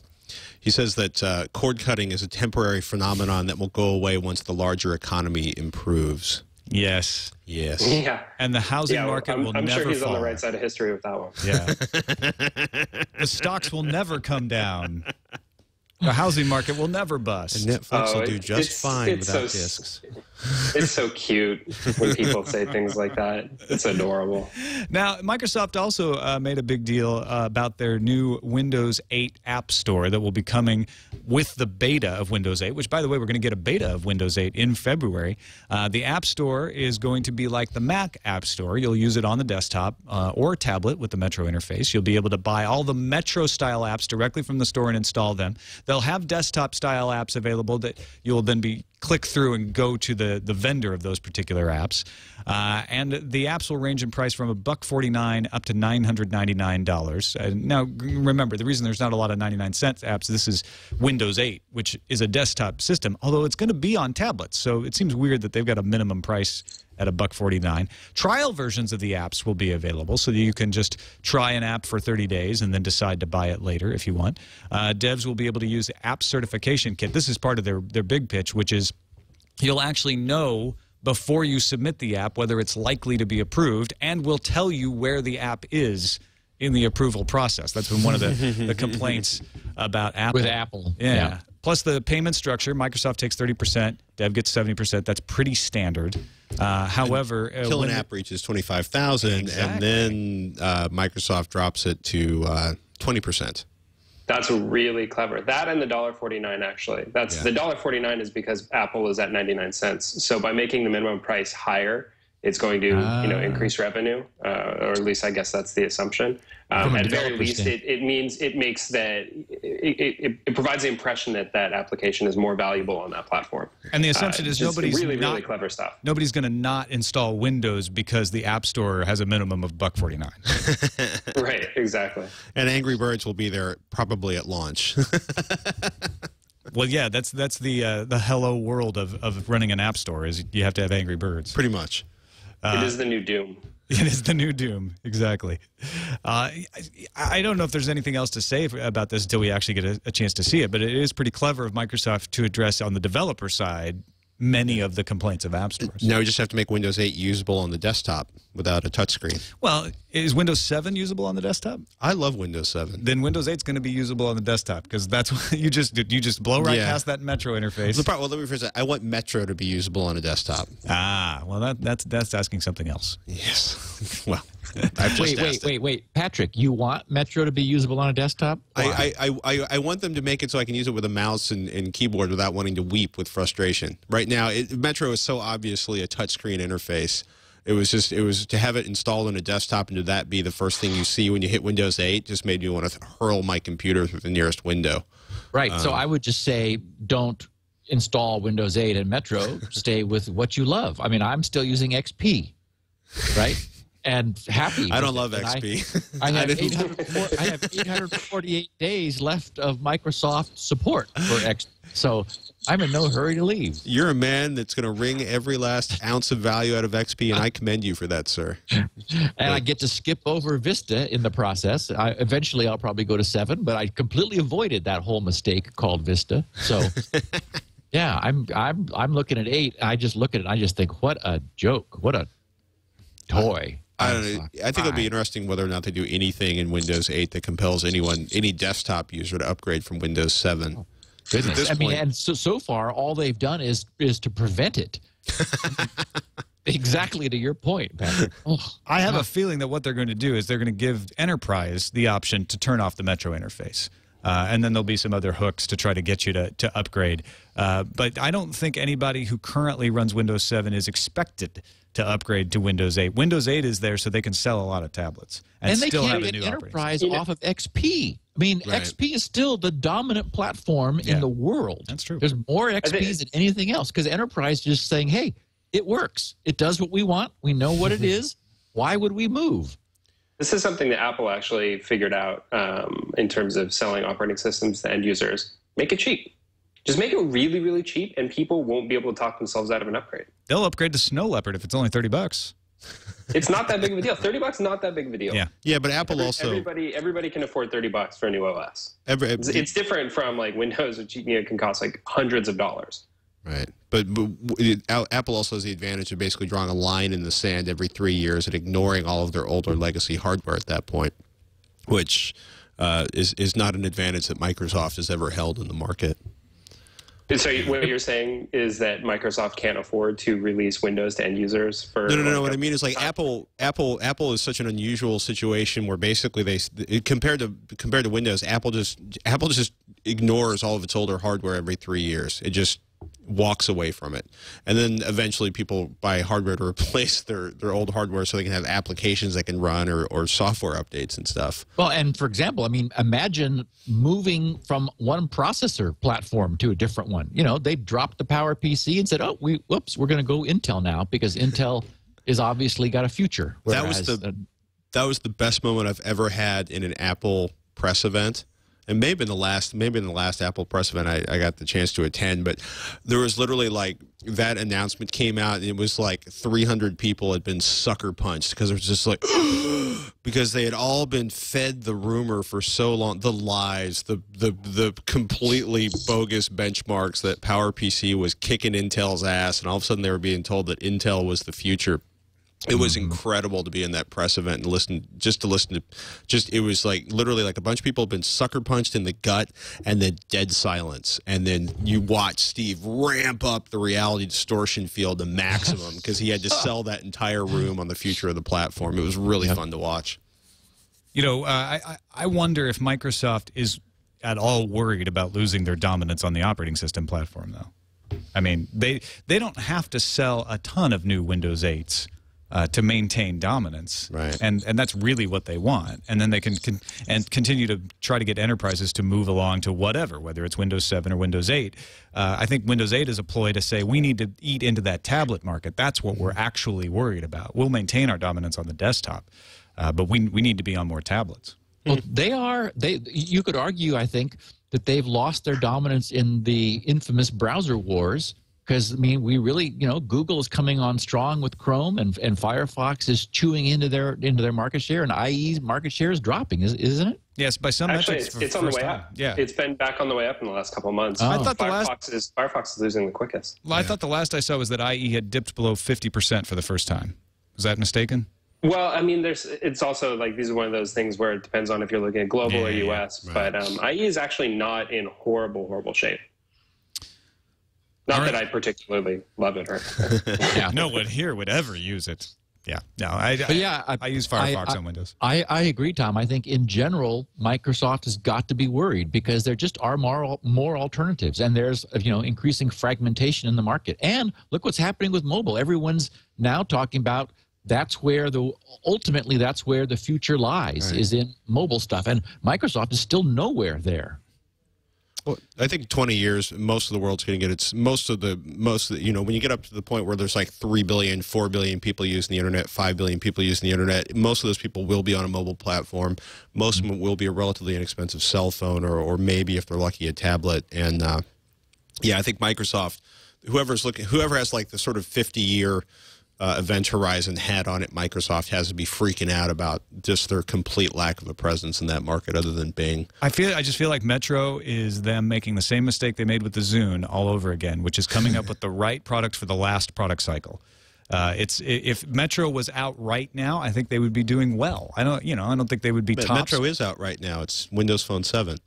He says that cord cutting is a temporary phenomenon that will go away once the larger economy improves. Yes. Yes. Yeah. And the housing market will never fall. I'm sure he's on the right side of history with that one. Yeah. The stocks will never come down. The housing market will never bust. And Netflix will do just fine without discs. It's so cute when people say things like that. It's adorable. Now, Microsoft also made a big deal about their new Windows 8 App Store that will be coming with the beta of Windows 8, which, by the way, we're going to get a beta of Windows 8 in February. The App Store is going to be like the Mac App Store. You'll use it on the desktop or tablet with the Metro interface. You'll be able to buy all the Metro-style apps directly from the store and install them. They'll have desktop-style apps available that you'll then click through and go to the vendor of those particular apps. And the apps will range in price from $149 up to $999. Now, remember, the reason there's not a lot of 99-cent apps, this is Windows 8, which is a desktop system, although it's going to be on tablets. So it seems weird that they've got a minimum price at $149. Trial versions of the apps will be available so that you can just try an app for 30 days and then decide to buy it later if you want. Devs will be able to use the App Certification Kit. This is part of their big pitch, which is you'll actually know before you submit the app whether it's likely to be approved, and will tell you where the app is in the approval process. That's been one of the complaints about Apple. With Apple. Yeah. Plus the payment structure, Microsoft takes 30%, Dev gets 70%. That's pretty standard. However, until an app reaches 25,000, and then Microsoft drops it to 20%. That's really clever. That and the $1.49 actually. The $1.49 is because Apple is at 99 cents. So by making the minimum price higher, it's going to increase revenue, or at least I guess that's the assumption. At the very least, it provides the impression that that application is more valuable on that platform. And the assumption is nobody's really clever stuff. Nobody's going to not install Windows because the App Store has a minimum of $1.49. Right, exactly. And Angry Birds will be there probably at launch. Well, yeah, that's the hello world of running an app store, is you have to have Angry Birds. Pretty much. It is the new Doom. It is the new Doom, exactly. I don't know if there's anything else to say about this until we actually get a chance to see it, but it is pretty clever of Microsoft to address on the developer side many of the complaints of app stores. Now we just have to make Windows 8 usable on the desktop without a touchscreen. Well, is Windows 7 usable on the desktop? I love Windows 7. Then Windows 8 is going to be usable on the desktop, because that's what you just blow right past that Metro interface. Well, let me rephrase that. I want Metro to be usable on a desktop. Ah, well, that's asking something else. Yes. Well, I've just wait, Patrick, you want Metro to be usable on a desktop? I want them to make it so I can use it with a mouse and keyboard without wanting to weep with frustration. Right now, Metro is so obviously a touchscreen interface. It was to have it installed on a desktop and to that be the first thing you see when you hit Windows 8 just made me want to hurl my computer through the nearest window. Right. So I would just say don't install Windows 8 and Metro. Stay with what you love. I mean, I'm still using XP, right? and happy. I don't love XP. I have 848 days left of Microsoft support for XP, so I'm in no hurry to leave. You're a man that's going to wring every last ounce of value out of XP, and I commend you for that, sir. And I get to skip over Vista in the process. Eventually, I'll probably go to 7, but I completely avoided that whole mistake called Vista. So, yeah, I'm looking at 8. I just look at it, and I just think, what a joke, what a toy. I don't know. I think it'll be interesting whether or not they do anything in Windows 8 that compels any desktop user to upgrade from Windows 7. Goodness. I mean, and so far, all they've done is to prevent it. Exactly to your point, Patrick. Oh, I have a feeling that what they're going to do is they're going to give Enterprise the option to turn off the Metro interface. And then there'll be some other hooks to try to get you to upgrade. But I don't think anybody who currently runs Windows 7 is expected to upgrade to Windows 8. Windows 8 is there so they can sell a lot of tablets and they still can't have a get new Enterprise off of XP. I mean, Right. XP is still the dominant platform in the world. That's true. There's more XPs than anything else because Enterprise is just saying, hey, it works. It does what we want. We know what it is. Why would we move? This is something that Apple actually figured out in terms of selling operating systems to end users. Make it cheap. Just make it really, really cheap, and people won't be able to talk themselves out of an upgrade. They'll upgrade to Snow Leopard if it's only $30. It's not that big of a deal. $30 not that big of a deal. Yeah, but Apple also everybody can afford $30 for a new OS. It's different from like Windows, which can cost like hundreds of dollars. Right, but Apple also has the advantage of basically drawing a line in the sand every 3 years and ignoring all of their older legacy hardware at that point, which is not an advantage that Microsoft has ever held in the market. So what you're saying is that Microsoft can't afford to release Windows to end users for No. What I mean is like Apple is such an unusual situation where basically compared to Windows, Apple just ignores all of its older hardware every 3 years. It just walks away from it, and then eventually people buy hardware to replace their old hardware so they can have applications that can run or software updates and stuff. Well, and for example, I mean, imagine moving from one processor platform to a different one. You know, they dropped the PowerPC and said, "Oh, we're going to go Intel now because Intel is obviously got a future." That was the best moment I've ever had in an Apple press event. And maybe in the last Apple press event I got the chance to attend, but there was literally like that announcement came out and it was like 300 people had been sucker punched because it was just like because they had all been fed the rumor for so long, the lies, the completely bogus benchmarks that PowerPC was kicking Intel's ass, and all of a sudden they were being told that Intel was the future. It was incredible to be in that press event and listen to it was like literally like a bunch of people have been sucker punched in the gut and then dead silence. And then you watch Steve ramp up the reality distortion field to maximum because he had to sell that entire room on the future of the platform. It was really fun to watch. You know, I wonder if Microsoft is at all worried about losing their dominance on the operating system platform, though. I mean, they don't have to sell a ton of new Windows 8s. To maintain dominance, right? And that's really what they want. And then they can continue to try to get enterprises to move along to whatever, whether it's Windows 7 or Windows 8. I think Windows 8 is a ploy to say we need to eat into that tablet market. That's what we're actually worried about. We'll maintain our dominance on the desktop, but we need to be on more tablets. Well, you could argue, I think, that they've lost their dominance in the infamous browser wars. Because, I mean, we really, you know, Google is coming on strong with Chrome, and Firefox is chewing into their market share, and IE's market share is dropping, isn't it? Yes, by some metrics. It's on the way up. Yeah, it's been back on the way up in the last couple of months. I thought Firefox is losing the quickest. Well, I thought the last I saw was that IE had dipped below 50% for the first time. Was that mistaken? Well, I mean, it's also like these are one of those things where it depends on if you're looking at global or US. Right. But IE is actually not in horrible shape. Not that I particularly love it. Or no one here would ever use it. Yeah, no, I use Firefox on Windows. I agree, Tom. I think in general, Microsoft has got to be worried because there just are more alternatives, and there's increasing fragmentation in the market. And look what's happening with mobile. Everyone's now talking about ultimately that's where the future lies, is in mobile stuff, and Microsoft is still nowhere there. Well, I think 20 years, most of the world's going to get its most of the you know, when you get up to the point where there's like 3 billion, 4 billion people using the internet, 5 billion people using the internet, most of those people will be on a mobile platform. Most of them will be a relatively inexpensive cell phone, or maybe if they're lucky, a tablet. And yeah, I think Microsoft, whoever has like the sort of 50-year event horizon hat on it, Microsoft has to be freaking out about just their complete lack of a presence in that market other than Bing. I just feel like Metro is them making the same mistake they made with the Zune all over again, which is coming up with the right product for the last product cycle. If Metro was out right now, I think they would be doing well. I don't think they would be top. Metro is out right now. It's Windows Phone 7.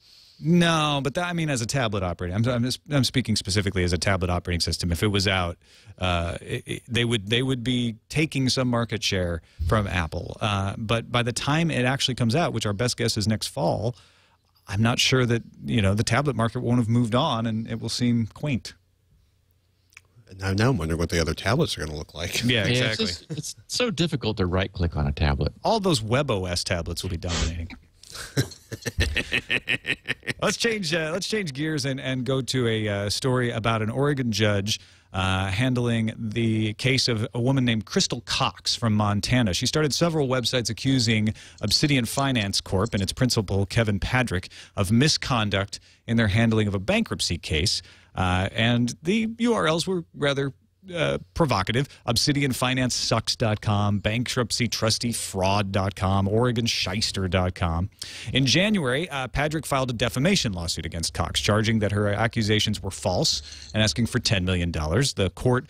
No, but I mean, as a tablet operating, I'm speaking specifically as a tablet operating system. If it was out, they would be taking some market share from Apple. But by the time it actually comes out, which our best guess is next fall, I'm not sure that the tablet market won't have moved on, and it will seem quaint. Now I'm wondering what the other tablets are going to look like. Yeah, exactly. It's so difficult to right-click on a tablet. All those WebOS tablets will be dominating. Let's change gears and go to a story about an Oregon judge handling the case of a woman named Crystal Cox from Montana. She started several websites accusing Obsidian Finance Corp. and its principal, Kevin Padrick, of misconduct in their handling of a bankruptcy case. And the URLs were rather provocative: obsidianfinancesucks.com, bankruptcytrustyfraud.com, oregonshyster.com. In January, Padrick filed a defamation lawsuit against Cox, charging that her accusations were false and asking for $10 million. The court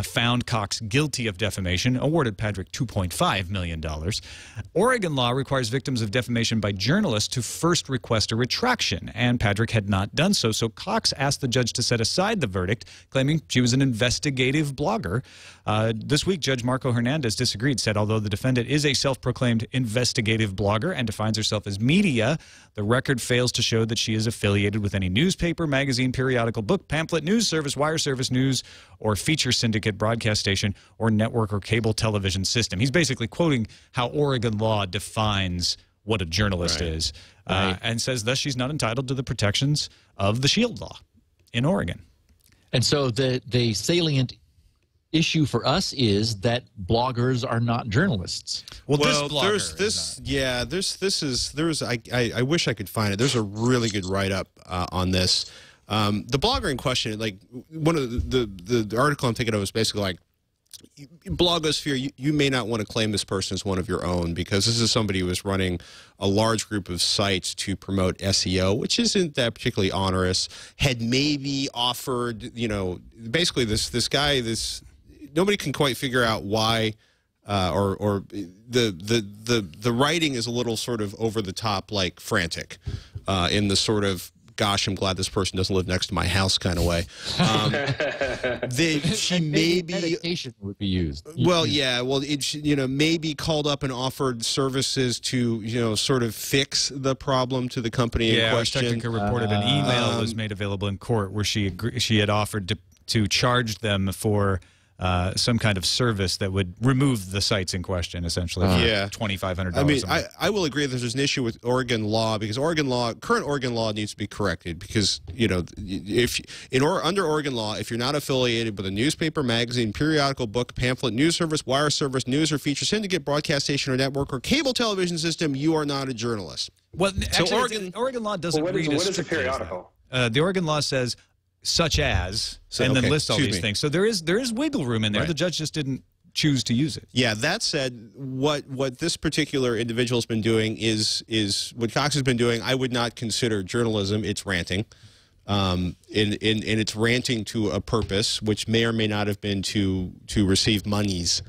found Cox guilty of defamation, awarded Padrick $2.5 million. Oregon law requires victims of defamation by journalists to first request a retraction, and Padrick had not done so, so Cox asked the judge to set aside the verdict, claiming she was an investigative blogger. This week, Judge Marco Hernandez disagreed, said although the defendant is a self-proclaimed investigative blogger and defines herself as media, the record fails to show that she is affiliated with any newspaper, magazine, periodical, book, pamphlet, news service, wire service, news, or feature syndicate, broadcast station, or network or cable television system. He's basically quoting how Oregon law defines what a journalist is, and says thus she's not entitled to the protections of the SHIELD law in Oregon. And so the salient issue for us is that bloggers are not journalists. Well, I wish I could find it. There's a really good write-up on this. The blogger in question, like one of the article I'm thinking of is basically like, blogosphere, you may not want to claim this person as one of your own, because this is somebody who is running a large group of sites to promote SEO, which isn't that particularly onerous. Had maybe offered, basically this guy, nobody can quite figure out why, or the writing is a little sort of over the top, like frantic, in the sort of, gosh, I'm glad this person doesn't live next to my house kind of way. She maybe medication would be used. Well, yeah, well, maybe called up and offered services to sort of fix the problem to the company in question. Technica reported an email was made available in court where she had offered to charge them for some kind of service that would remove the sites in question, essentially. Yeah, $2,500. I mean, I will agree that there's an issue with Oregon law, because current Oregon law needs to be corrected, because under Oregon law, if you're not affiliated with a newspaper, magazine, periodical, book, pamphlet, news service, wire service, news or feature syndicate, broadcast station or network, or cable television system, you are not a journalist. Well, actually, Oregon law doesn't read as what is a periodical? The Oregon law says such as, and then lists all these things. So there is wiggle room in there. Right. The judge just didn't choose to use it. Yeah, that said, what this particular individual's been doing is what Cox has been doing, I would not consider journalism. It's ranting. And it's ranting to a purpose, which may or may not have been to receive monies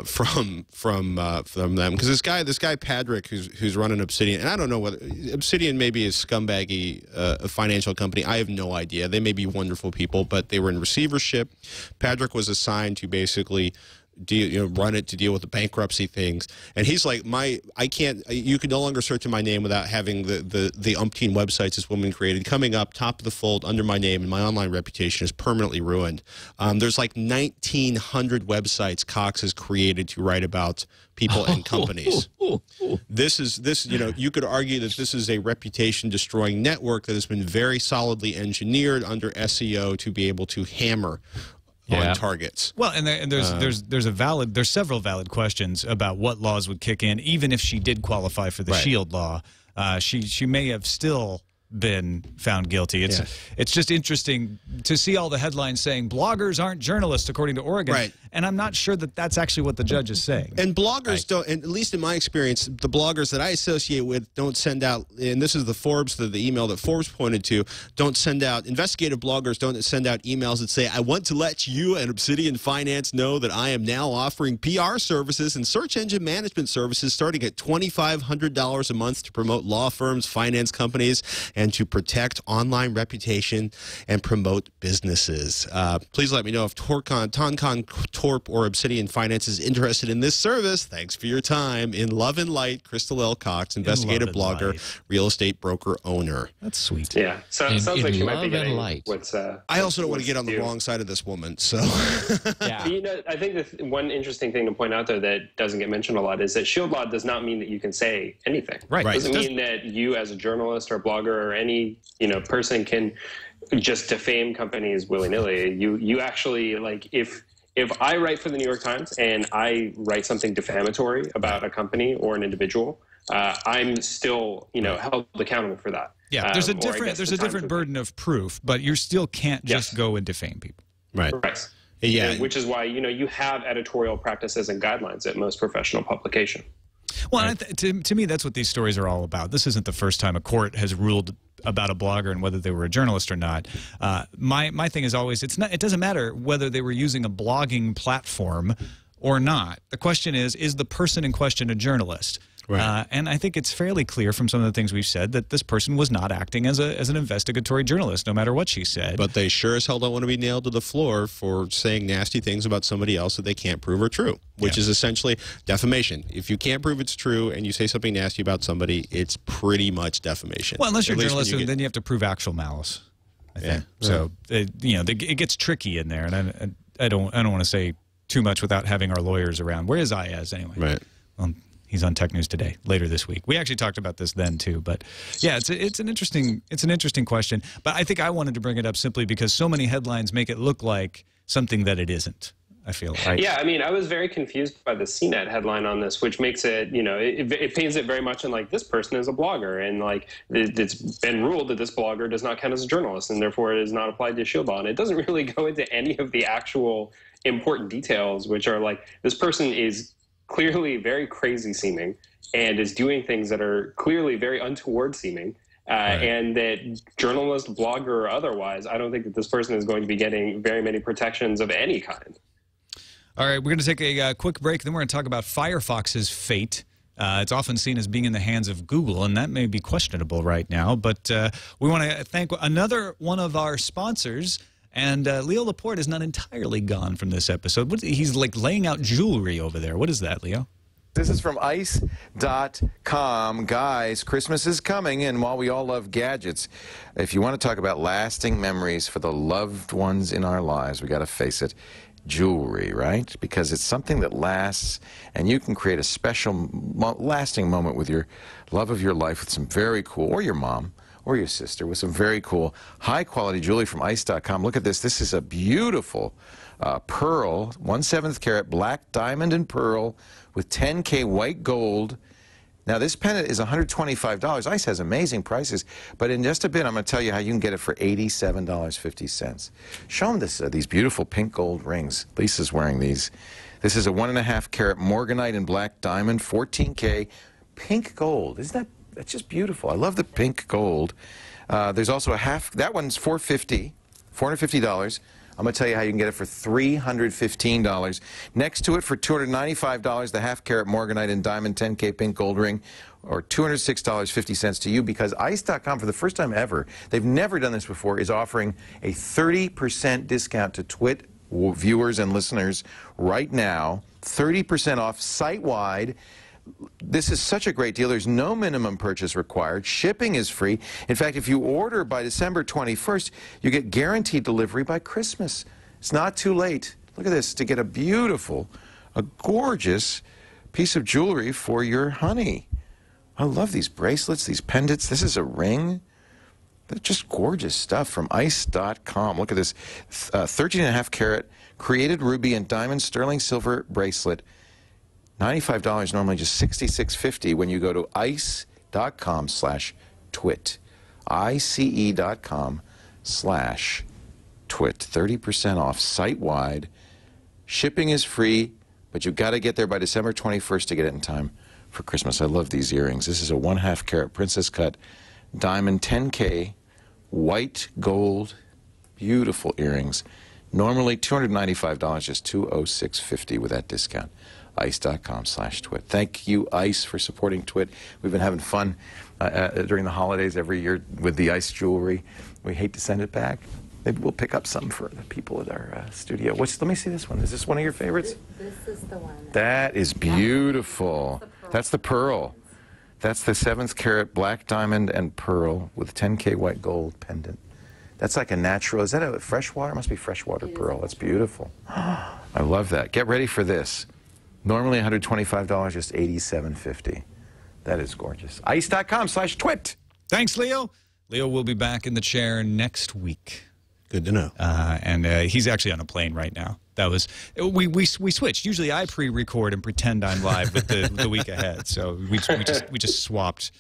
from them, because this guy Padrick, who's running Obsidian, and I don't know whether Obsidian may be a scumbaggy a financial company. I have no idea. They may be wonderful people, but they were in receivership. Padrick was assigned to basically run it to deal with the bankruptcy things. And he's like, you can no longer search in my name without having the umpteen websites this woman created coming up top of the fold under my name, and my online reputation is permanently ruined. There's like 1,900 websites Cox has created to write about people and companies. You could argue that this is a reputation destroying network that has been very solidly engineered under SEO to be able to hammer on targets. Well, and there's several valid questions about what laws would kick in, even if she did qualify for the Shield law. She may have still been found guilty. It's just interesting to see all the headlines saying bloggers aren't journalists according to Oregon. Right. And I'm not sure that that's actually what the judge is saying. And bloggers don't, and at least in my experience, the bloggers that I associate with don't send out, and this is the email that Forbes pointed to, investigative bloggers don't send out emails that say, I want to let you and Obsidian Finance know that I am now offering PR services and search engine management services starting at $2,500 a month to promote law firms, finance companies, and to protect online reputation and promote businesses. Please let me know if Toncon Torp or Obsidian Finance is interested in this service. Thanks for your time. In love and light, Crystal L. Cox, investigative blogger, real estate broker owner. That's sweet. Yeah. Sounds like you might be getting what's... I also don't want to get on the wrong side of this woman, so... Yeah. I think one interesting thing to point out, though, that doesn't get mentioned a lot is that Shield law does not mean that you can say anything. Right. It doesn't mean that you as a journalist or blogger or any person can just defame companies willy-nilly. You actually, like, if I write for the New York Times and I write something defamatory about a company or an individual, I'm still held accountable for that. Yeah, there's a different burden of proof, but you still can't just go and defame people. Right. Yeah, which is why you have editorial practices and guidelines at most professional publication. Well, to me, that's what these stories are all about. This isn't the first time a court has ruled about a blogger and whether they were a journalist or not. My thing is always, it doesn't matter whether they were using a blogging platform or not. The question is the person in question a journalist? Right. And I think it's fairly clear from some of the things we've said that this person was not acting as an investigatory journalist, no matter what she said. But they sure as hell don't want to be nailed to the floor for saying nasty things about somebody else that they can't prove are true, which is essentially defamation. If you can't prove it's true and you say something nasty about somebody, it's pretty much defamation. Well, unless you're a journalist, then you have to prove actual malice, I think. So, it gets tricky in there, and I don't want to say too much without having our lawyers around. Where is Ayaz anyway? Right. He's on Tech News Today later this week. We actually talked about this then too, but yeah, it's an interesting question. But I think I wanted to bring it up simply because so many headlines make it look like something that it isn't. I feel like. Yeah, I mean, I was very confused by the CNET headline on this, which makes it, it paints it very much in like this person is a blogger, and like it's been ruled that this blogger does not count as a journalist, and therefore it is not applied to Shield law. And it doesn't really go into any of the actual important details, which are like this person is clearly very crazy seeming and is doing things that are clearly very untoward seeming. And that journalist, blogger, or otherwise, I don't think that this person is going to be getting very many protections of any kind. All right, we're going to take a quick break. Then we're going to talk about Firefox's fate. It's often seen as being in the hands of Google, and that may be questionable right now. But we want to thank another one of our sponsors. And Leo Laporte is not entirely gone from this episode. He's like laying out jewelry over there. What is that, Leo? This is from ice.com. Guys, Christmas is coming, and while we all love gadgets, if you want to talk about lasting memories for the loved ones in our lives, we got to face it, jewelry, right? Because it's something that lasts, and you can create a special lasting moment with your love of your life with some very cool, or your mom, or your sister, with some very cool, high-quality jewelry from ice.com. Look at this. This is a beautiful pearl, 1/7 carat black diamond and pearl with 10K white gold. Now, this pendant is $125. Ice has amazing prices, but in just a bit, I'm going to tell you how you can get it for $87.50. Show them these beautiful pink gold rings. Lisa's wearing these. This is a 1.5 carat morganite and black diamond, 14K, pink gold. Isn't that? That's just beautiful. I love the pink gold. There's also a half. That one's $450. I'm going to tell you how you can get it for $315. Next to it for $295, the half-carat morganite and diamond 10K pink gold ring, or $206.50 to you, because ice.com, for the first time ever, they've never done this before, is offering a 30% discount to TWiT viewers and listeners right now. 30% off site-wide. This is such a great deal. There's no minimum purchase required. Shipping is free. In fact, if you order by December 21st, you get guaranteed delivery by Christmas. It's not too late. Look at this, to get a beautiful, a gorgeous piece of jewelry for your honey. I love these bracelets, these pendants. This is a ring. They're just gorgeous stuff from ice.com. Look at this 13.5 carat created ruby and diamond sterling silver bracelet. $95, normally just $66.50 when you go to ice.com/twit. ice.com/twit. 30% off site-wide. Shipping is free, but you've got to get there by December 21st to get it in time for Christmas. I love these earrings. This is a 1/2 carat princess cut diamond 10K white gold, beautiful earrings. Normally $295, just $206.50 with that discount. ice.com/twit. Thank you, ICE, for supporting TWiT. We've been having fun during the holidays every year with the ICE jewelry. We hate to send it back. Maybe we'll pick up some for the people at our studio. Let me see this one. Is this one of your favorites? This is the one. That is beautiful. That's the pearl. That's the 7th carat black diamond and pearl with 10K white gold pendant. That's like a natural, is that a freshwater? It must be freshwater pearl. That's beautiful. I love that. Get ready for this. Normally $125, just $87.50. That is gorgeous. ice.com/twit. Thanks, Leo. Leo will be back in the chair next week. Good to know. And he's actually on a plane right now. That was we switched. Usually I pre-record and pretend I'm live with the week ahead. So we just swapped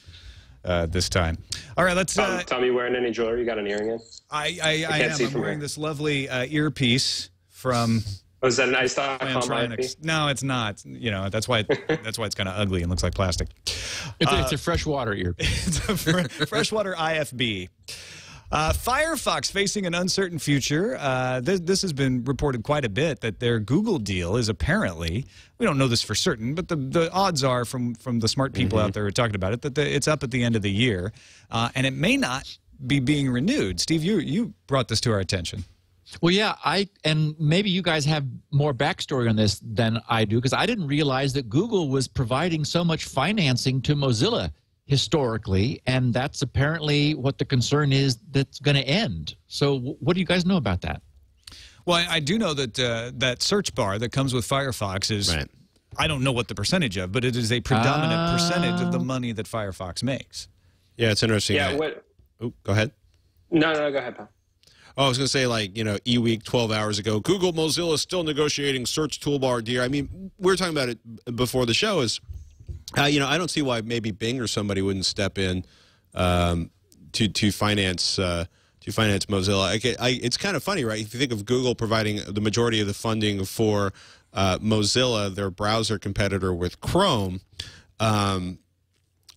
this time. All right, let's. Tom, you wearing any jewelry? You got an earring in? I am. I'm wearing this lovely earpiece from. Oh, is that an ice.com? No, it's not. You know, that's why it's kind of ugly and looks like plastic. It's a freshwater earpiece. It's a freshwater IFB. Firefox facing an uncertain future. This has been reported quite a bit that their Google deal is apparently, we don't know this for certain, but the odds are from the smart people out there who are talking about it that it's up at the end of the year, and it may not be being renewed. Steve, you brought this to our attention. Well, yeah, and maybe you guys have more backstory on this than I do, because I didn't realize that Google was providing so much financing to Mozilla historically, and that's apparently what the concern is that's going to end. So what do you guys know about that? Well, I do know that that search bar that comes with Firefox is, right. I don't know what the percentage of, but it is a predominant percentage of the money that Firefox makes. Yeah, it's interesting. Yeah, Oh, go ahead. No, go ahead, Pal. Oh, I was going to say, like, you know, eWeek 12 hours ago, Google, Mozilla still negotiating search toolbar deal. I mean, we were talking about it before the show. You know, I don't see why maybe Bing or somebody wouldn't step in to finance Mozilla. It's kind of funny, right? If you think of Google providing the majority of the funding for Mozilla, their browser competitor with Chrome.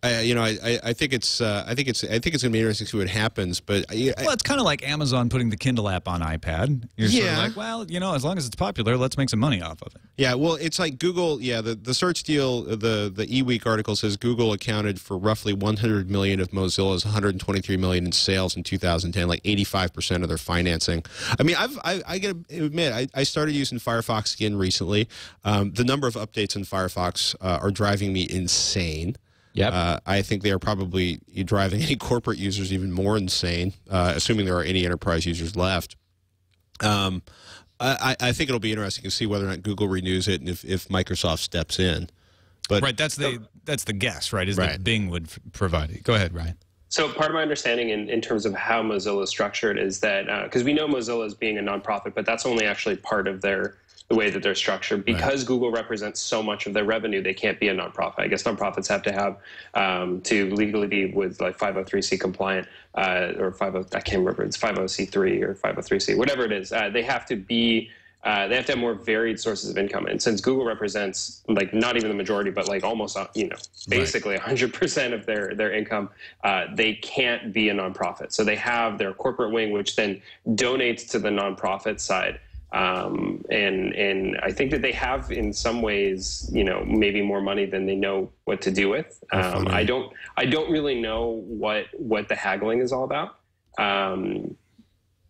You know, I think it's going to be interesting to see what happens. But well, it's kind of like Amazon putting the Kindle app on iPad. You're sort of like, well, you know, as long as it's popular, let's make some money off of it. Yeah, well, it's like Google. Yeah, the search deal. The eWeek article says Google accounted for roughly 100 million of Mozilla's 123 million in sales in 2010, like 85% of their financing. I mean, I got to admit, I started using Firefox again recently. The number of updates in Firefox are driving me insane. Yep. I think they are probably driving any corporate users even more insane, assuming there are any enterprise users left. I think it'll be interesting to see whether or not Google renews it and if Microsoft steps in. But right, that's the guess, right? Is that Bing would provide it. Go ahead, Ryan. So part of my understanding in terms of how Mozilla is structured is that, because we know Mozilla is being a nonprofit, but that's only actually part of the way that they're structured. Because Google represents so much of their revenue, they can't be a nonprofit. I guess nonprofits have to have to legally be with like 503c compliant or I can't remember, it's 50c3 or 503c, whatever it is. They have to be they have to have more varied sources of income. And since Google represents like not even the majority, but like almost, you know, basically 100% of their income, they can't be a nonprofit. So they have their corporate wing, which then donates to the nonprofit side. And I think that they have in some ways, you know, maybe more money than they know what to do with. I don't really know what the haggling is all about.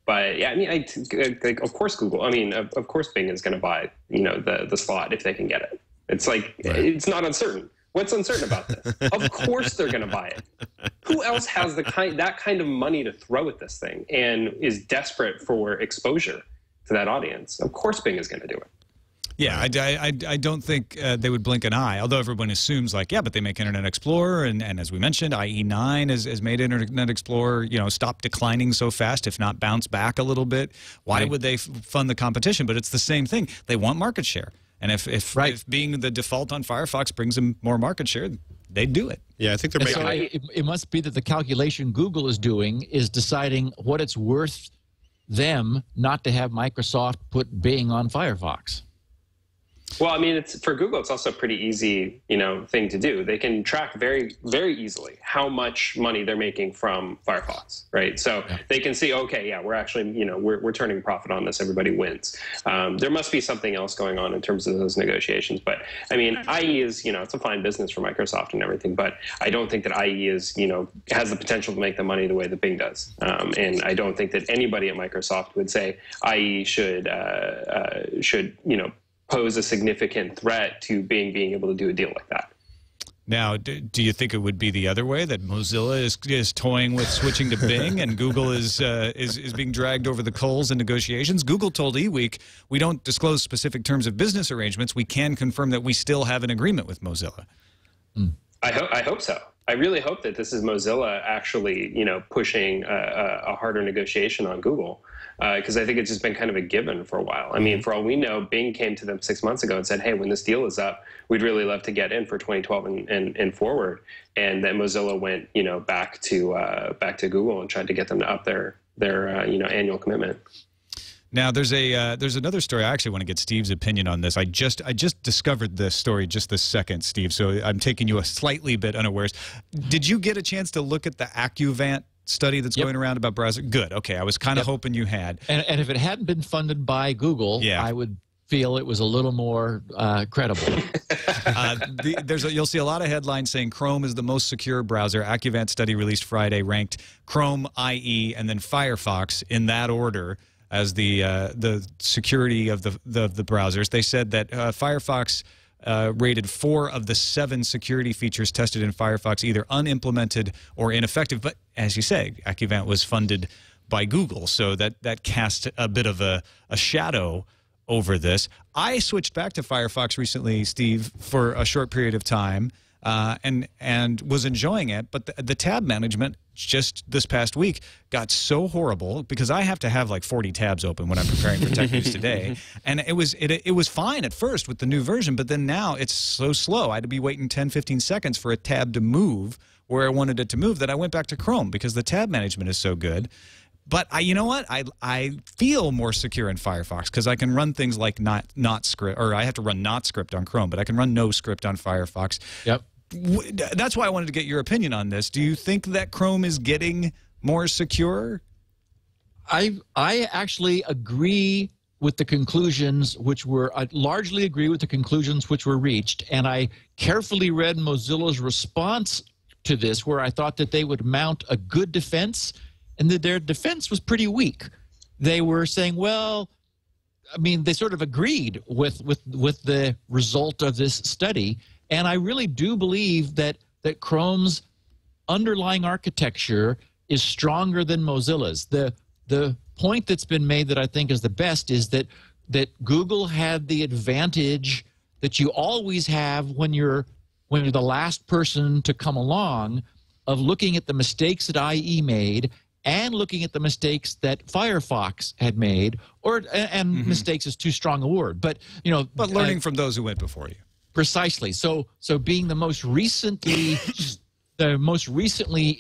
But yeah, I mean, like, of course Google. I mean, of course Bing is going to buy, you know, the slot if they can get it. It's like it's not uncertain. What's uncertain about this? Of course they're going to buy it. Who else has that kind of money to throw at this thing and is desperate for exposure to that audience? Of course Bing is going to do it. Yeah, I don't think they would blink an eye, although everyone assumes, like, yeah, but they make Internet Explorer, and as we mentioned, IE9 has made Internet Explorer, you know, stop declining so fast, if not bounce back a little bit. Why would they fund the competition? But it's the same thing. They want market share. And if being the default on Firefox brings them more market share, they'd do it. Yeah, I think they're making it must be that the calculation Google is doing is deciding what it's worth them not to have Microsoft put Bing on Firefox. Well, I mean, it's for Google, it's also a pretty easy, you know, thing to do. They can track very, very easily how much money they're making from Firefox, right? So they can see, okay, yeah, we're actually, you know, we're turning a profit on this. Everybody wins. There must be something else going on in terms of those negotiations. But I mean, IE is, you know, it's a fine business for Microsoft and everything. But I don't think that IE is, you know, has the potential to make the money the way that Bing does. And I don't think that anybody at Microsoft would say IE should, you know, pose a significant threat to Bing being able to do a deal like that. Now, do you think it would be the other way, that Mozilla is toying with switching to Bing and Google is being dragged over the coals in negotiations? Google told eWeek, we don't disclose specific terms of business arrangements. We can confirm that we still have an agreement with Mozilla. I hope so. I really hope that this is Mozilla actually, you know, pushing a harder negotiation on Google. Because I think it's just been kind of a given for a while. I mean, for all we know, Bing came to them 6 months ago and said, hey, when this deal is up, we'd really love to get in for 2012 and forward. And then Mozilla went, you know, back to Google and tried to get them to up their you know, annual commitment. Now, there's another story. I actually want to get Steve's opinion on this. I just discovered this story just this second, Steve, so I'm taking you a slightly bit unawares. Did you get a chance to look at the AccuVant study that's going around about browser? Good. Okay, I was kind of hoping you had. And if it hadn't been funded by Google, I would feel it was a little more credible. You'll see a lot of headlines saying Chrome is the most secure browser. AccuVant study released Friday ranked Chrome, IE, and then Firefox in that order as the security of the browsers. They said that Firefox rated 4 of the 7 security features tested in Firefox either unimplemented or ineffective. But as you say, AccuVant was funded by Google, so that cast a bit of a shadow over this. I switched back to Firefox recently, Steve, for a short period of time, and was enjoying it. But the tab management just this past week got so horrible because I have to have like 40 tabs open when I'm preparing for Tech News Today, and it was fine at first with the new version, but then now it's so slow. I had to be waiting 10-15 seconds for a tab to move where I wanted it to move, that I went back to Chrome because the tab management is so good. But you know what? I feel more secure in Firefox because I can run things like not script, or I have to run not script on Chrome, but I can run no script on Firefox. Yep. That's why I wanted to get your opinion on this. Do you think that Chrome is getting more secure? I actually agree with the conclusions I largely agree with the conclusions which were reached, and I carefully read Mozilla's response to this, where I thought that they would mount a good defense, and that their defense was pretty weak. They were saying, well, I mean, they sort of agreed with the result of this study, and I really do believe that Chrome's underlying architecture is stronger than Mozilla's. The point that's been made that I think is the best is that Google had the advantage that you always have when you're the last person to come along, of looking at the mistakes that IE made and looking at the mistakes that Firefox had made, and mistakes is too strong a word, but but learning from those who went before you. Precisely. So being the most recently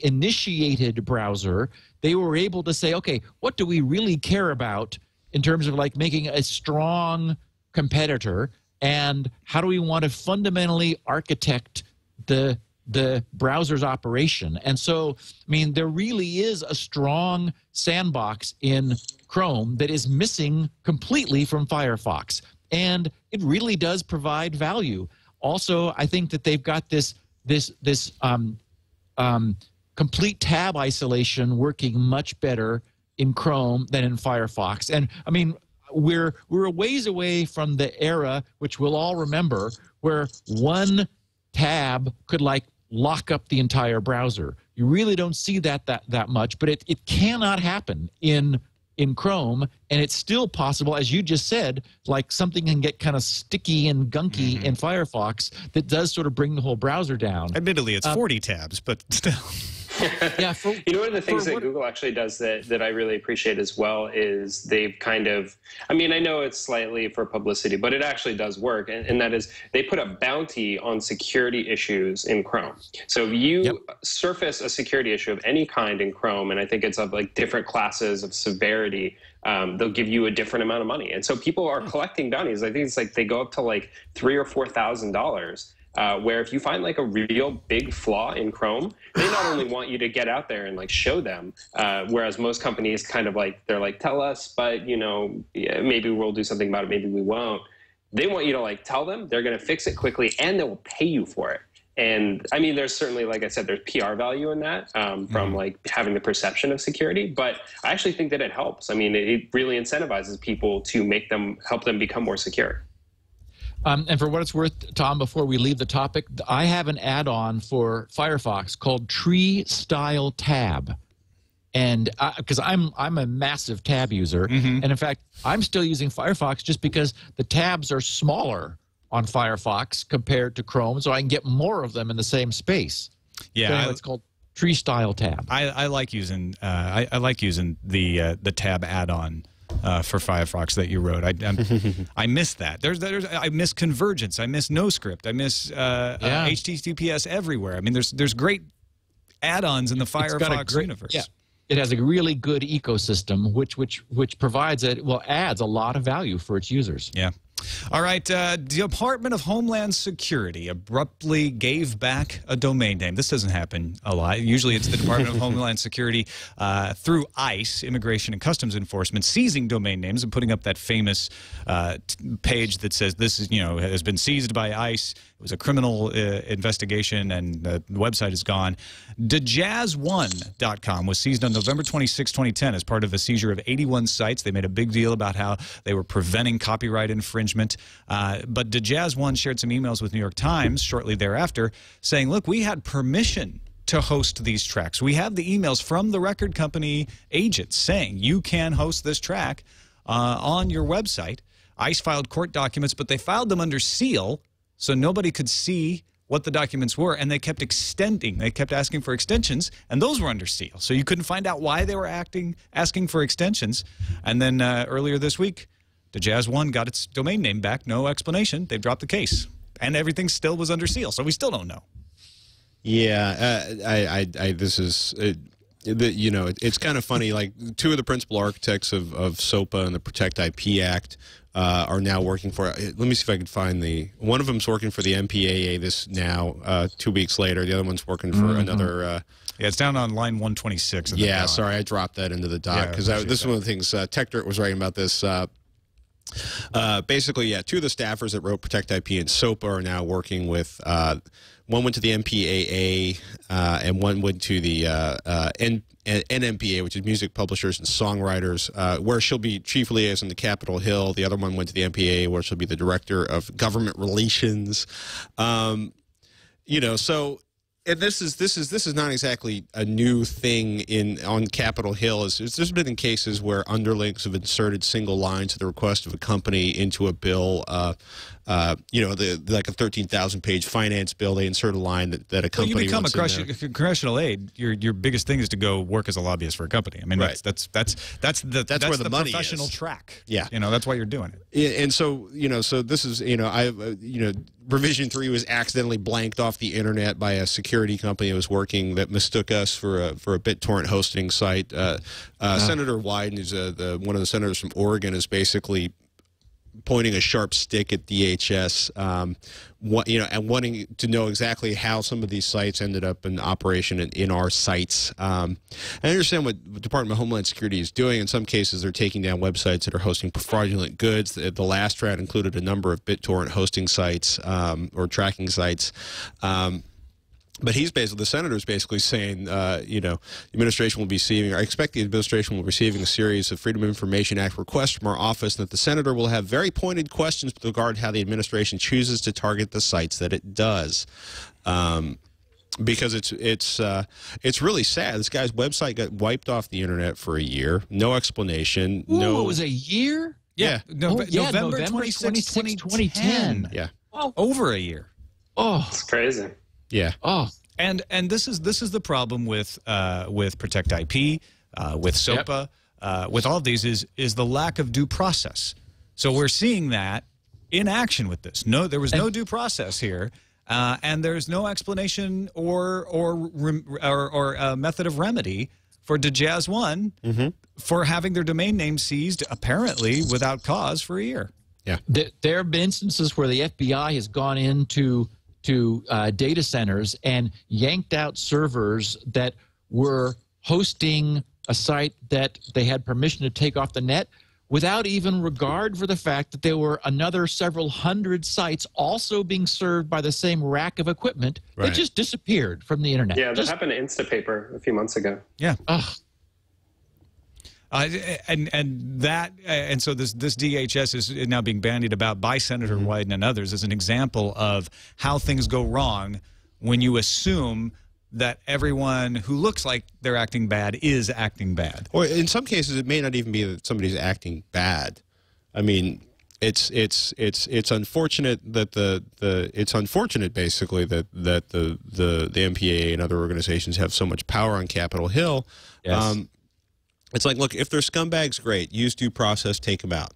initiated browser, they were able to say, okay, what do we really care about in terms of like making a strong competitor, and how do we want to fundamentally architect the browser's operation? And so, I mean, there really is a strong sandbox in Chrome that is missing completely from Firefox, and it really does provide value. Also, I think that they've got this complete tab isolation working much better in Chrome than in Firefox. And I mean, we're a ways away from the era, which we'll all remember, where one tab could like lock up the entire browser. You really don't see that much, but it cannot happen in Chrome, and it's still possible, as you just said, like something can get kind of sticky and gunky in Firefox that does sort of bring the whole browser down. Admittedly, it's 40 tabs, but still. Yeah, you know, one of the things that Google actually does that I really appreciate as well is they've kind of, I mean, I know it's slightly for publicity, but it actually does work. And that is they put a bounty on security issues in Chrome. So if you surface a security issue of any kind in Chrome, and I think it's of like different classes of severity, they'll give you a different amount of money. And so people are collecting bounties. I think it's like they go up to like $3,000 or $4,000. Where if you find like a real big flaw in Chrome, they not only want you to get out there and like show them, whereas most companies kind of like, they're like, tell us, but you know, yeah, maybe we'll do something about it, maybe we won't. They want you to like tell them, they're going to fix it quickly, and they will pay you for it. And I mean, there's certainly, like I said, there's PR value in that from like having the perception of security, but I actually think that it helps. I mean, it really incentivizes people to help them become more secure. And for what it's worth, Tom, before we leave the topic, I have an add-on for Firefox called Tree Style Tab. And because I'm a massive tab user, and in fact, I'm still using Firefox just because the tabs are smaller on Firefox compared to Chrome, so I can get more of them in the same space. Yeah, so anyway, it's called Tree Style Tab. I like using I like using the tab add-on. For Firefox that you wrote. I miss that. I miss convergence. I miss NoScript. I miss HTTPS everywhere. I mean, there's great add-ons in the Firefox universe. Yeah. It has a really good ecosystem, which provides adds a lot of value for its users. Yeah. All right, Department of Homeland Security abruptly gave back a domain name. This doesn't happen a lot. Usually it's the Department of Homeland Security through ICE, Immigration and Customs Enforcement, seizing domain names and putting up that famous page that says this is, has been seized by ICE. It was a criminal investigation, and the website is gone. Dejazz1.com was seized on November 26, 2010 as part of a seizure of 81 sites. They made a big deal about how they were preventing copyright infringement. But Dejazz1 shared some emails with New York Times shortly thereafter saying, look, we had permission to host these tracks. We have the emails from the record company agents saying you can host this track on your website. ICE filed court documents, but they filed them under seal, so nobody could see what the documents were, and they kept extending. They kept asking for extensions, and those were under seal. So you couldn't find out why they were asking for extensions. And then earlier this week, Dejazz1 got its domain name back. No explanation. They dropped the case. And everything still was under seal, so we still don't know. Yeah, this is... it's kind of funny. Like, two of the principal architects of SOPA and the Protect IP Act are now working for. Let me see if I can find one of them's working for the MPAA this now. 2 weeks later, the other one's working for another. Yeah, it's down on line 126. Yeah, sorry, I dropped that into the doc because this is one of the things TechDirt was writing about this. Basically, yeah, two of the staffers that wrote Protect IP and SOPA are now working with. One went to the MPAA, and one went to the NMPA, which is Music Publishers and Songwriters, where she'll be chief liaison to Capitol Hill. The other one went to the MPAA, where she'll be the director of government relations. So. And this is not exactly a new thing on Capitol Hill. There's been cases where underlings have inserted single lines at the request of a company into a bill. Like a 13,000-page finance bill, they insert a line that a company. Well, you become a congressional aide. Your biggest thing is to go work as a lobbyist for a company. I mean, right. that's where the money professional is. Track. Yeah, that's why you're doing it. Yeah, and so so this is Revision 3 was accidentally blanked off the internet by a security company that was working that mistook us for a BitTorrent hosting site. Senator Wyden, who's one of the senators from Oregon, is basically pointing a sharp stick at DHS, and wanting to know exactly how some of these sites ended up in operation in our sites. I understand what the Department of Homeland Security is doing. In some cases, they're taking down websites that are hosting fraudulent goods. The last rat included a number of BitTorrent hosting sites or tracking sites. But the senator's basically saying, you know, the administration will be receiving, I expect the administration will be receiving a series of Freedom of Information Act requests from our office, and that the senator will have very pointed questions with regard to how the administration chooses to target the sites that it does. Because it's really sad. This guy's website got wiped off the internet for a year. No explanation. Ooh, no. It was a year? Yeah. November 26, 2010. Yeah. Oh. Over a year. Oh, It's crazy. Yeah. oh. And this is the problem with Protect IP, with SOPA, with all of these is the lack of due process. So we're seeing that in action with this. No, there was no due process here, and there's no explanation or method of remedy for Dejaz One for having their domain name seized apparently without cause for a year. Yeah. There have been instances where the FBI has gone into data centers and yanked out servers that were hosting a site that they had permission to take off the net without even regard for the fact that there were another several hundred sites also being served by the same rack of equipment that just disappeared from the internet. Yeah, that happened to Instapaper a few months ago. Yeah. Ugh. And so this DHS is now being bandied about by Senator Wyden and others as an example of how things go wrong when you assume that everyone who looks like they're acting bad is acting bad. Or in some cases, it may not even be that somebody's acting bad. I mean, it's unfortunate that it's unfortunate basically that the MPAA and other organizations have so much power on Capitol Hill. Yes. It's like, look, if they're scumbags, great. Use due process, take them out.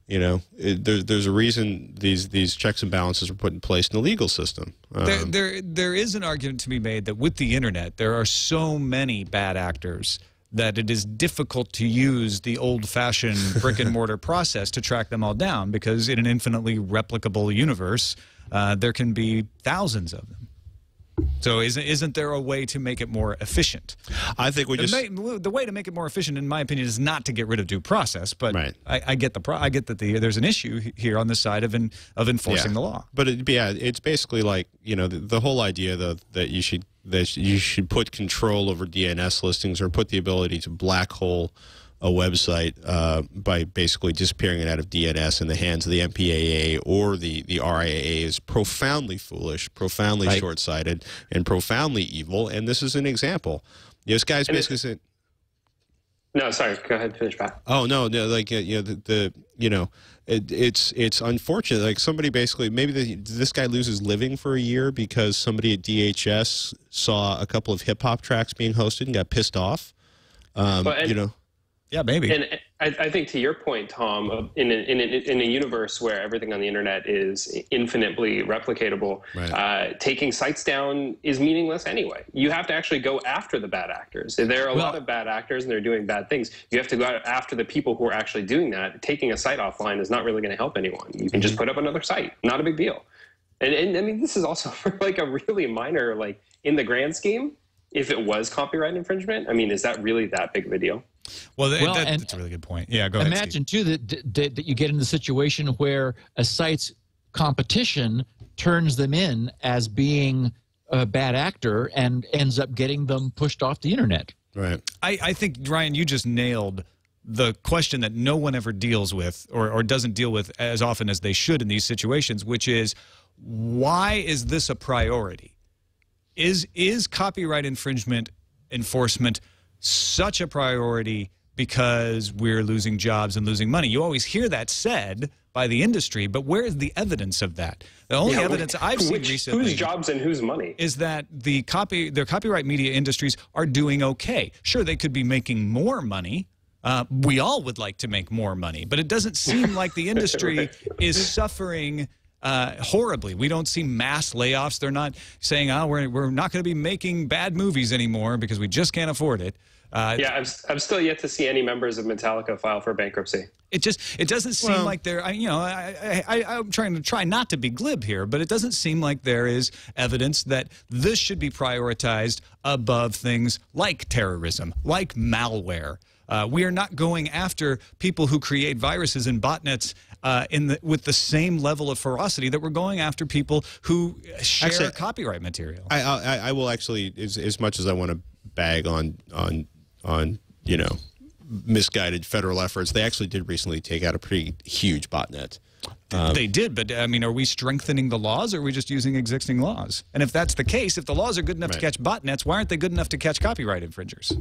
You know, there's a reason these checks and balances are put in place in the legal system. There is an argument to be made that with the internet, there are so many bad actors that it is difficult to use the old-fashioned brick-and-mortar process to track them all down, because in an infinitely replicable universe, there can be thousands of them. So isn't there a way to make it more efficient? I think the way to make it more efficient, in my opinion, is not to get rid of due process. But right. I get that there's an issue here on the side of enforcing the law. But it's basically like, you know, the whole idea that you should put control over DNS listings, or put the ability to black hole a website by basically disappearing it out of DNS in the hands of the MPAA or the RIAA is profoundly foolish, profoundly short-sighted, and profoundly evil. And this is an example. This guy's basically saying, No, sorry. Go ahead. Finish back. oh no, like you know, it's unfortunate. Like somebody basically this guy loses living for a year because somebody at DHS saw a couple of hip hop tracks being hosted and got pissed off. You know. Yeah, maybe. And I think to your point, Tom, in a universe where everything on the internet is infinitely replicatable, taking sites down is meaningless anyway. You have to actually go after the bad actors. There are a lot of bad actors and they're doing bad things. You have to go after the people who are actually doing that. Taking a site offline is not really going to help anyone. You can just put up another site. Not a big deal. And I mean, this is also like a really minor, like in the grand scheme, if it was copyright infringement, I mean, is that really that big of a deal? Well, that's a really good point. Yeah, go ahead. Imagine, too, that you get in the situation where a site's competition turns them in as being a bad actor and ends up getting them pushed off the internet. Right. I think, Ryan, you just nailed the question that no one ever deals with or doesn't deal with as often as they should in these situations, which is, why is this a priority? Is copyright infringement enforcement such a priority because we're losing jobs and losing money? You always hear that said by the industry, but where is the evidence of that? The only evidence I've seen recently, whose jobs and whose money, is that the copyright media industries are doing okay. Sure, they could be making more money. We all would like to make more money, but it doesn't seem like the industry is suffering horribly. We don't see mass layoffs. They're not saying, "Oh, we're not going to be making bad movies anymore because we just can't afford it." Yeah, I've still yet to see any members of Metallica file for bankruptcy. It doesn't seem like there. I'm trying not to be glib here, but it doesn't seem like there is evidence that this should be prioritized above things like terrorism, like malware. We are not going after people who create viruses and botnets with the same level of ferocity that we're going after people who share copyright material. I will actually, as much as I want to bag on you know, misguided federal efforts, they actually did recently take out a pretty huge botnet. They did, but I mean, are we strengthening the laws, or are we just using existing laws? And if that's the case, if the laws are good enough to catch botnets, why aren't they good enough to catch copyright infringers?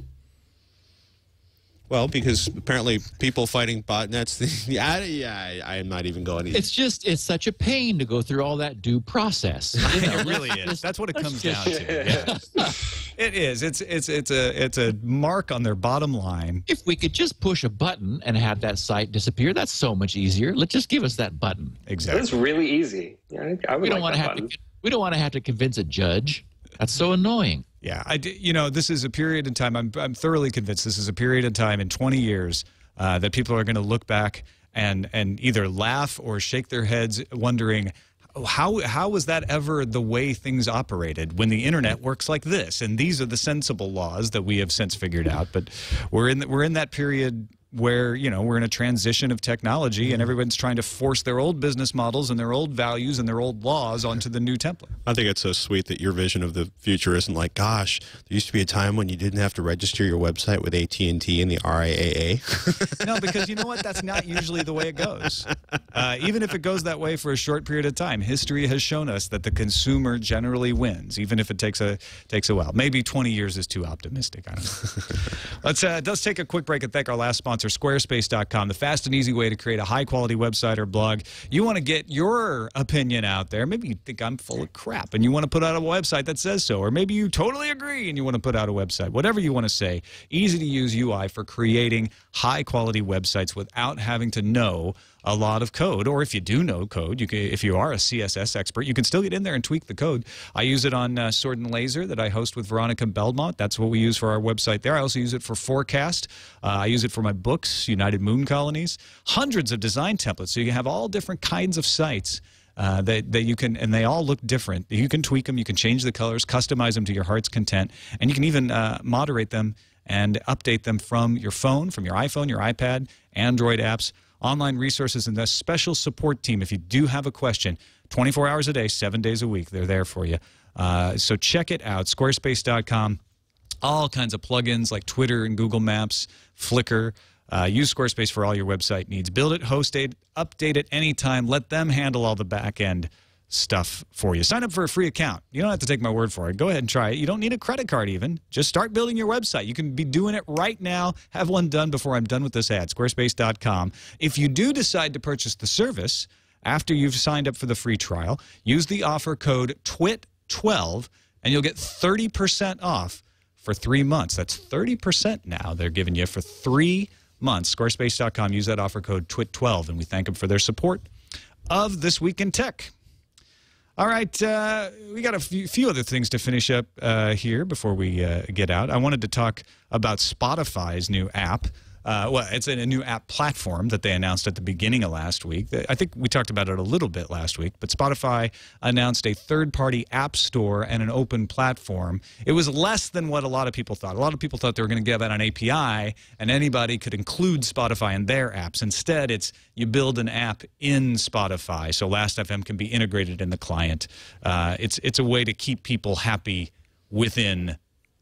Well, because apparently people fighting botnets, I'm not even going. It's such a pain to go through all that due process. It really is. That's what it comes down to. Yeah. It is. It's a mark on their bottom line. If we could just push a button and have that site disappear, that's so much easier. Let's just give us that button. Exactly. It's really easy. Yeah, I would like that button. We don't want to have to convince a judge. That's so annoying. Yeah, you know, this is a period in time. I'm thoroughly convinced this is a period in time in 20 years that people are going to look back and either laugh or shake their heads, wondering how was that ever the way things operated when the internet works like this? And these are the sensible laws that we have since figured out. But we're in that period where, you know, we're in a transition of technology and everyone's trying to force their old business models and their old values and their old laws onto the new template. I think it's so sweet that your vision of the future isn't like, gosh, there used to be a time when you didn't have to register your website with AT&T and the RIAA. No, because you know what? That's not usually the way it goes. Even if it goes that way for a short period of time, history has shown us that the consumer generally wins, even if it takes a while. Maybe 20 years is too optimistic. I don't know. Let's take a quick break and thank our last sponsor, Squarespace.com, the fast and easy way to create a high-quality website or blog. You want to get your opinion out there. Maybe you think I'm full of crap and you want to put out a website that says so, or maybe you totally agree and you want to put out a website. Whatever you want to say, easy-to-use UI for creating high-quality websites without having to know a lot of code. Or if you do know code, if you are a CSS expert, you can still get in there and tweak the code. I use it on Sword and Laser that I host with Veronica Belmont. That's what we use for our website there. I also use it for Forecast. I use it for my books, United Moon Colonies. Hundreds of design templates, so you can have all different kinds of sites that you can, and they all look different. You can tweak them, you can change the colors, customize them to your heart's content, and you can even moderate them and update them from your phone, from your iPhone, your iPad, Android apps, online resources, and a special support team. If you do have a question, 24 hours a day, 7 days a week, they're there for you. So check it out, Squarespace.com. All kinds of plugins like Twitter and Google Maps, Flickr. Use Squarespace for all your website needs. Build it, host it, update it anytime. Let them handle all the back-end stuff for you. Sign up for a free account. You don't have to take my word for it. Go ahead and try it. You don't need a credit card even. Just start building your website. You can be doing it right now. Have one done before I'm done with this ad. Squarespace.com. If you do decide to purchase the service after you've signed up for the free trial, use the offer code TWiT12 and you'll get 30% off for 3 months. That's 30% now they're giving you for 3 months. Squarespace.com. Use that offer code TWiT12 and we thank them for their support of This Week in Tech. All right, we got a few other things to finish up here before we get out. I wanted to talk about Spotify's new app. Well, it's a new app platform that they announced at the beginning of last week. I think we talked about it a little bit last week, but Spotify announced a third-party app store and an open platform. It was less than what a lot of people thought. A lot of people thought they were going to give out an API and anybody could include Spotify in their apps. Instead, it's you build an app in Spotify, so Last.fm can be integrated in the client. It's a way to keep people happy within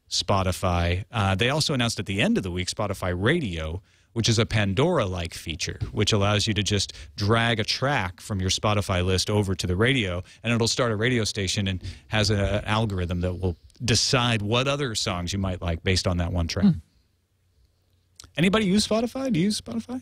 Spotify. They also announced at the end of the week Spotify Radio, which is a Pandora-like feature, which allows you to just drag a track from your Spotify list over to the radio, and it'll start a radio station and has an algorithm that will decide what other songs you might like based on that one track. Anybody use Spotify? Do you use Spotify?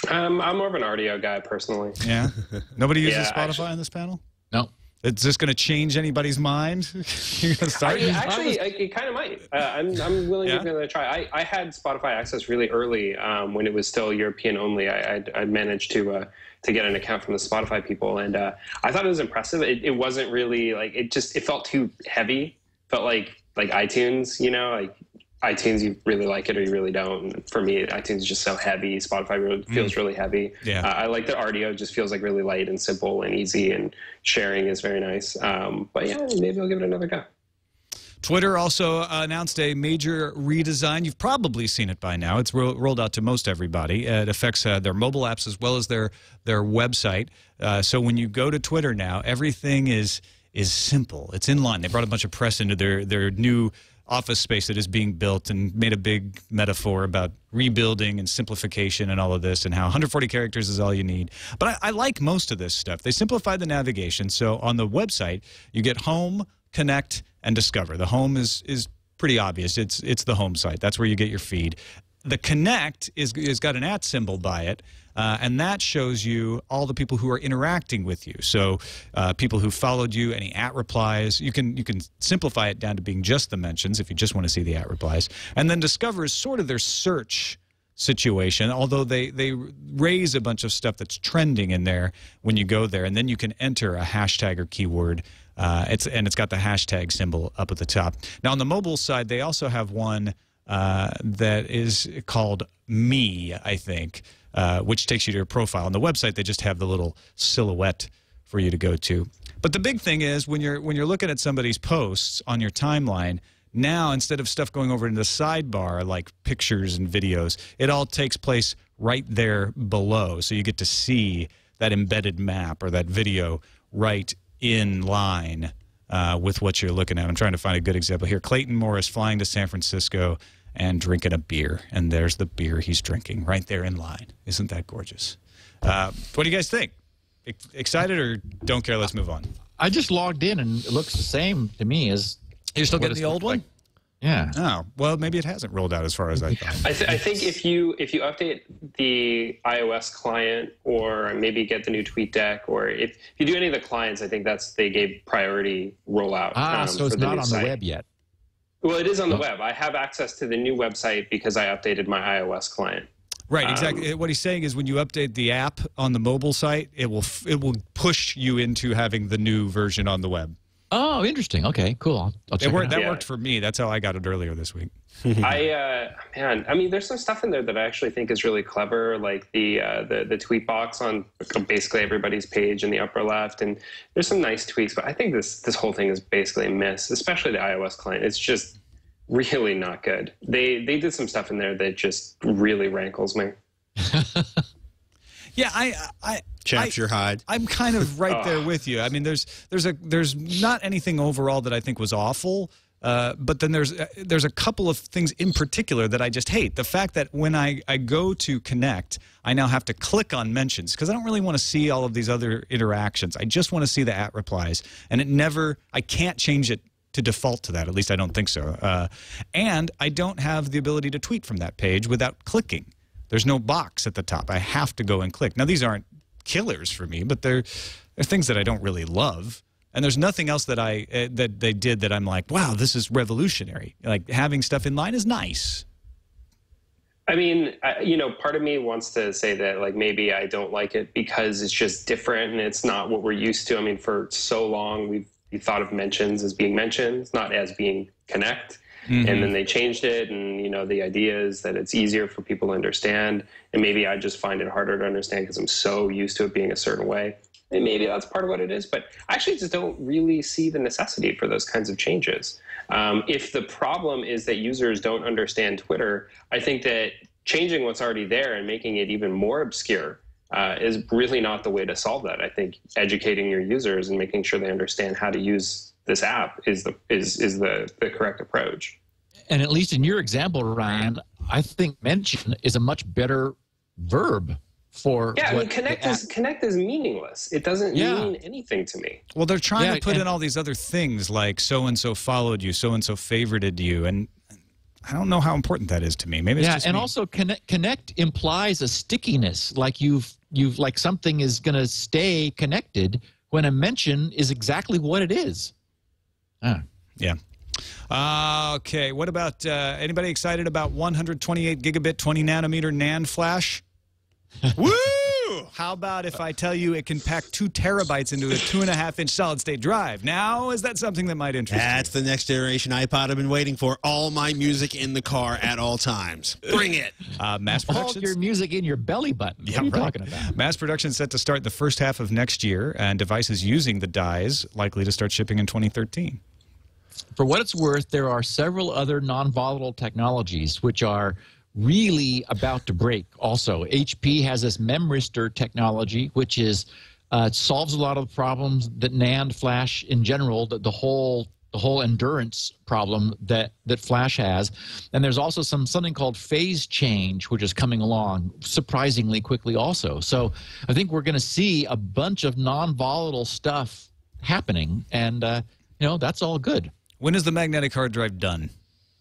I'm more of an RDO guy personally. Yeah? Nobody uses Spotify on this panel? No. Is this going to change anybody's mind? You're going to start actually, it kind of might. I'm willing to give it another try. I had Spotify access really early when it was still European only. I managed to get an account from the Spotify people, and I thought it was impressive. It wasn't really like it felt too heavy. Felt like iTunes, you know, like iTunes, you really like it or you really don't. And for me, iTunes is just so heavy. Spotify feels really heavy. Yeah. I like that RDO just feels like really light and simple and easy, and sharing is very nice. But yeah, maybe I'll give it another go. Twitter also announced a major redesign. You've probably seen it by now. It's rolled out to most everybody. It affects their mobile apps as well as their website. So when you go to Twitter now, everything is simple. It's in line. They brought a bunch of press into their new office space that is being built and made a big metaphor about rebuilding and simplification and all of this and how 140 characters is all you need. But I like most of this stuff. They simplified the navigation. So on the website, you get home, connect, and discover. The home is pretty obvious. It's the home site. That's where you get your feed. The connect is got an @ symbol by it, and that shows you all the people who are interacting with you. So people who followed you, any @ replies. You can simplify it down to being just the mentions if you just want to see the @ replies. And then discover is sort of their search situation, although they raise a bunch of stuff that's trending in there when you go there, and then you can enter a hashtag or keyword. It's got the hashtag symbol up at the top. Now on the mobile side, they also have one that is called Me, I think, which takes you to your profile. On the website, they just have the little silhouette for you to go to. But the big thing is when you're looking at somebody's posts on your timeline, now instead of stuff going over into the sidebar like pictures and videos, it all takes place right there below. So you get to see that embedded map or that video right in line with what you're looking at. I'm trying to find a good example here. Clayton Morris flying to San Francisco and drinking a beer. And there's the beer he's drinking right there in line. Isn't that gorgeous? What do you guys think? Excited or don't care? Let's move on. I just logged in, and it looks the same to me as... You're still getting the old one? Like. Yeah. Oh, well, maybe it hasn't rolled out as far as I thought. I think if you update the iOS client or maybe get the new TweetDeck, or if you do any of the clients, I think they gave priority rollout. So it's not on the web yet. Well, it is on the web. I have access to the new website because I updated my iOS client. Right, exactly. What he's saying is when you update the app on the mobile site, it will push you into having the new version on the web. Oh, interesting. Okay, cool. I'll check it out. That worked for me. That's how I got it earlier this week. Man, I mean, there's some stuff in there that I actually think is really clever, like the tweet box on basically everybody's page in the upper left, and there's some nice tweaks. But I think this whole thing is basically a miss, especially the iOS client. It's just really not good. They did some stuff in there that just really rankles me. Yeah, Chaps your hide. I'm kind of right there with you. I mean, there's not anything overall that I think was awful, but then there's a couple of things in particular that I just hate. The fact that when I go to connect, I now have to click on mentions because I don't really want to see all of these other interactions. I just want to see the @ replies, and I can't change it to default to that. At least I don't think so. And I don't have the ability to tweet from that page without clicking. There's no box at the top. I have to go and click. Now, these aren't killers for me, but they're things that I don't really love. And there's nothing else that that they did that I'm like, wow, this is revolutionary. Like having stuff in line is nice. I mean, part of me wants to say that like maybe I don't like it because it's just different and it's not what we're used to. I mean, for so long we thought of mentions as being mentions, not as being connect. Mm-hmm. And then they changed it, and the idea is that it's easier for people to understand, and maybe I just find it harder to understand because I'm so used to it being a certain way, and maybe that's part of what it is, but I actually just don't really see the necessity for those kinds of changes. If the problem is that users don't understand Twitter, I think that changing what's already there and making it even more obscure is really not the way to solve that. I think educating your users and making sure they understand how to use this app is the correct approach. And at least in your example, Ryan, I think mention is a much better verb for. Yeah, I mean, connect is meaningless. It doesn't mean anything to me. Well, they're trying to put in all these other things like so and so followed you, so and so favorited you, and I don't know how important that is to me. Maybe it's just me. Also connect implies a stickiness, like you've like something is going to stay connected when a mention is exactly what it is. Yeah. Okay. What about anybody excited about 128 gigabit 20 nanometer NAND flash? Woo! How about if I tell you it can pack 2 terabytes into a 2.5-inch solid-state drive? Now, is that something that might interest you? That's the next generation iPod I've been waiting for. All my music in the car at all times. Bring it. Mass production. All your music in your belly button. What are you talking about? Mass production set to start the first half of next year, and devices using the dies likely to start shipping in 2013. For what it's worth, there are several other non-volatile technologies which are really about to break also. HP has this Memristor technology, which is solves a lot of the problems that NAND flash in general, the whole endurance problem that flash has. And there's also something called phase change, which is coming along surprisingly quickly also. So I think we're going to see a bunch of non-volatile stuff happening, and that's all good. When is the magnetic hard drive done?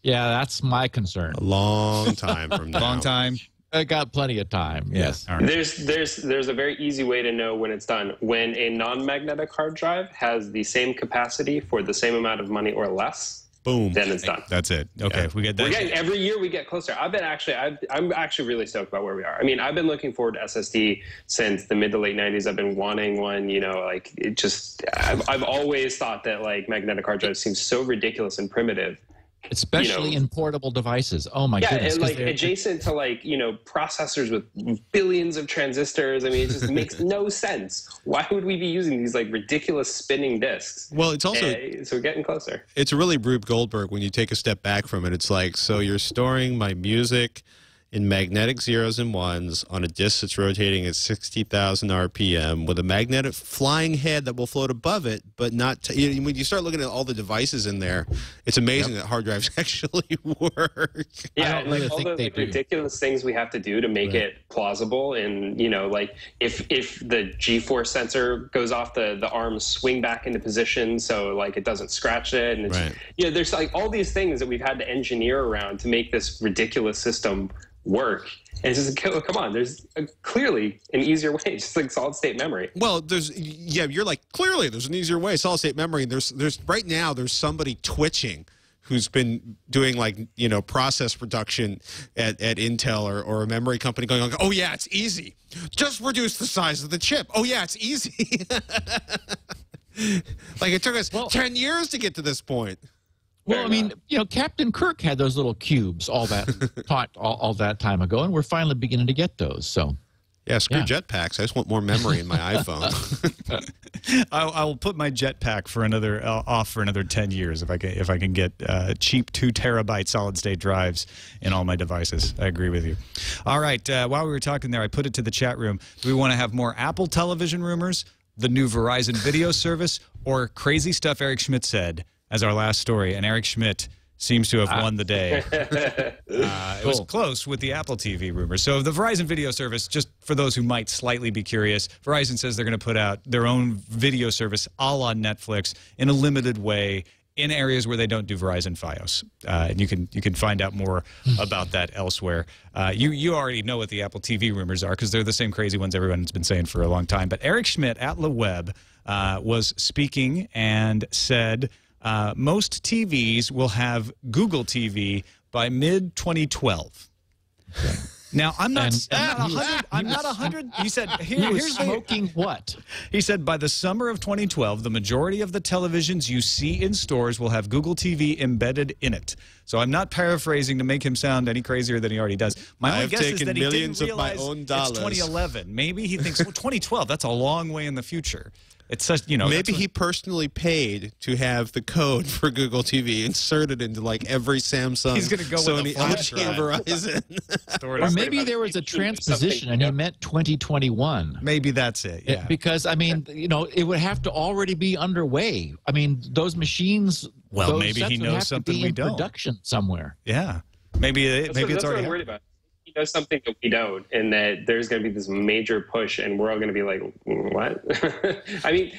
Yeah, that's my concern. A long time from now. Long time. I got plenty of time. Yes. All right. There's a very easy way to know when it's done. When a non-magnetic hard drive has the same capacity for the same amount of money or less, boom, then it's done. That's it. Okay, Yeah. if we get that. Every year we get closer. I'm actually really stoked about where we are. I mean, I've been looking forward to SSD since the mid to late 90s. I've been wanting one, I've always thought that like magnetic hard drives seem so ridiculous and primitive. Especially in portable devices. Oh my goodness. And like adjacent to processors with billions of transistors. I mean, it just makes no sense. Why would we be using these like ridiculous spinning disks? Well, it's also so we're getting closer. It's really Rube Goldberg when you take a step back from it. It's like, so you're storing my music in magnetic zeros and ones on a disk that's rotating at 60,000 RPM with a magnetic flying head that will float above it, but not. When you start looking at all the devices in there, it's amazing that hard drives actually work. Yeah, and like all the ridiculous things we have to do to make it plausible, and if the G-force sensor goes off, the arms swing back into position so like it doesn't scratch it, and it's, there's like all these things that we've had to engineer around to make this ridiculous system work. And it's just, come on, there's clearly an easier way, just like solid state memory. Well, you're like, clearly there's an easier way, solid state memory. And there's right now there's somebody twitching who's been doing process production at Intel or a memory company going, oh yeah, it's easy. Just reduce the size of the chip. Oh yeah, it's easy. Like it took us 10 years to get to this point. Well, I mean, Captain Kirk had those little cubes all that time ago, and we're finally beginning to get those. So, yeah, screw jetpacks. I just want more memory in my iPhone. I'll put my jetpack for another 10 years if I can get cheap 2 terabyte solid state drives in all my devices. I agree with you. All right, while we were talking there, I put it to the chat room. Do we want to have more Apple television rumors, the new Verizon video service, or crazy stuff Eric Schmidt said as our last story? And Eric Schmidt seems to have won the day. It was close with the Apple TV rumors. So the Verizon video service, just for those who might slightly be curious, Verizon says they're going to put out their own video service a la Netflix in a limited way in areas where they don't do Verizon Fios. And you can find out more about that elsewhere. You already know what the Apple TV rumors are because they're the same crazy ones everyone's been saying for a long time. But Eric Schmidt at LeWeb was speaking and said most TVs will have Google TV by mid-2012. Okay. Now, I'm not 100. He said, here's smoking what? He said, by the summer of 2012, the majority of the televisions you see in stores will have Google TV embedded in it. So I'm not paraphrasing to make him sound any crazier than he already does. My only guess is that he didn't realize it's 2011. Maybe he thinks, well, 2012, that's a long way in the future. It's such, maybe he personally paid to have the code for Google TV inserted into like every Samsung, he's gonna go Sony, with LG, and Verizon. Or maybe there was a transposition and he meant 2021. Maybe that's it. Yeah. Because I mean, it would have to already be underway. I mean, those machines. Well, maybe he knows something we don't. Production somewhere. Yeah. Maybe it's already. That's what I'm worried about. He knows something that we don't, and that there's going to be this major push, and we're all going to be like, what? I mean,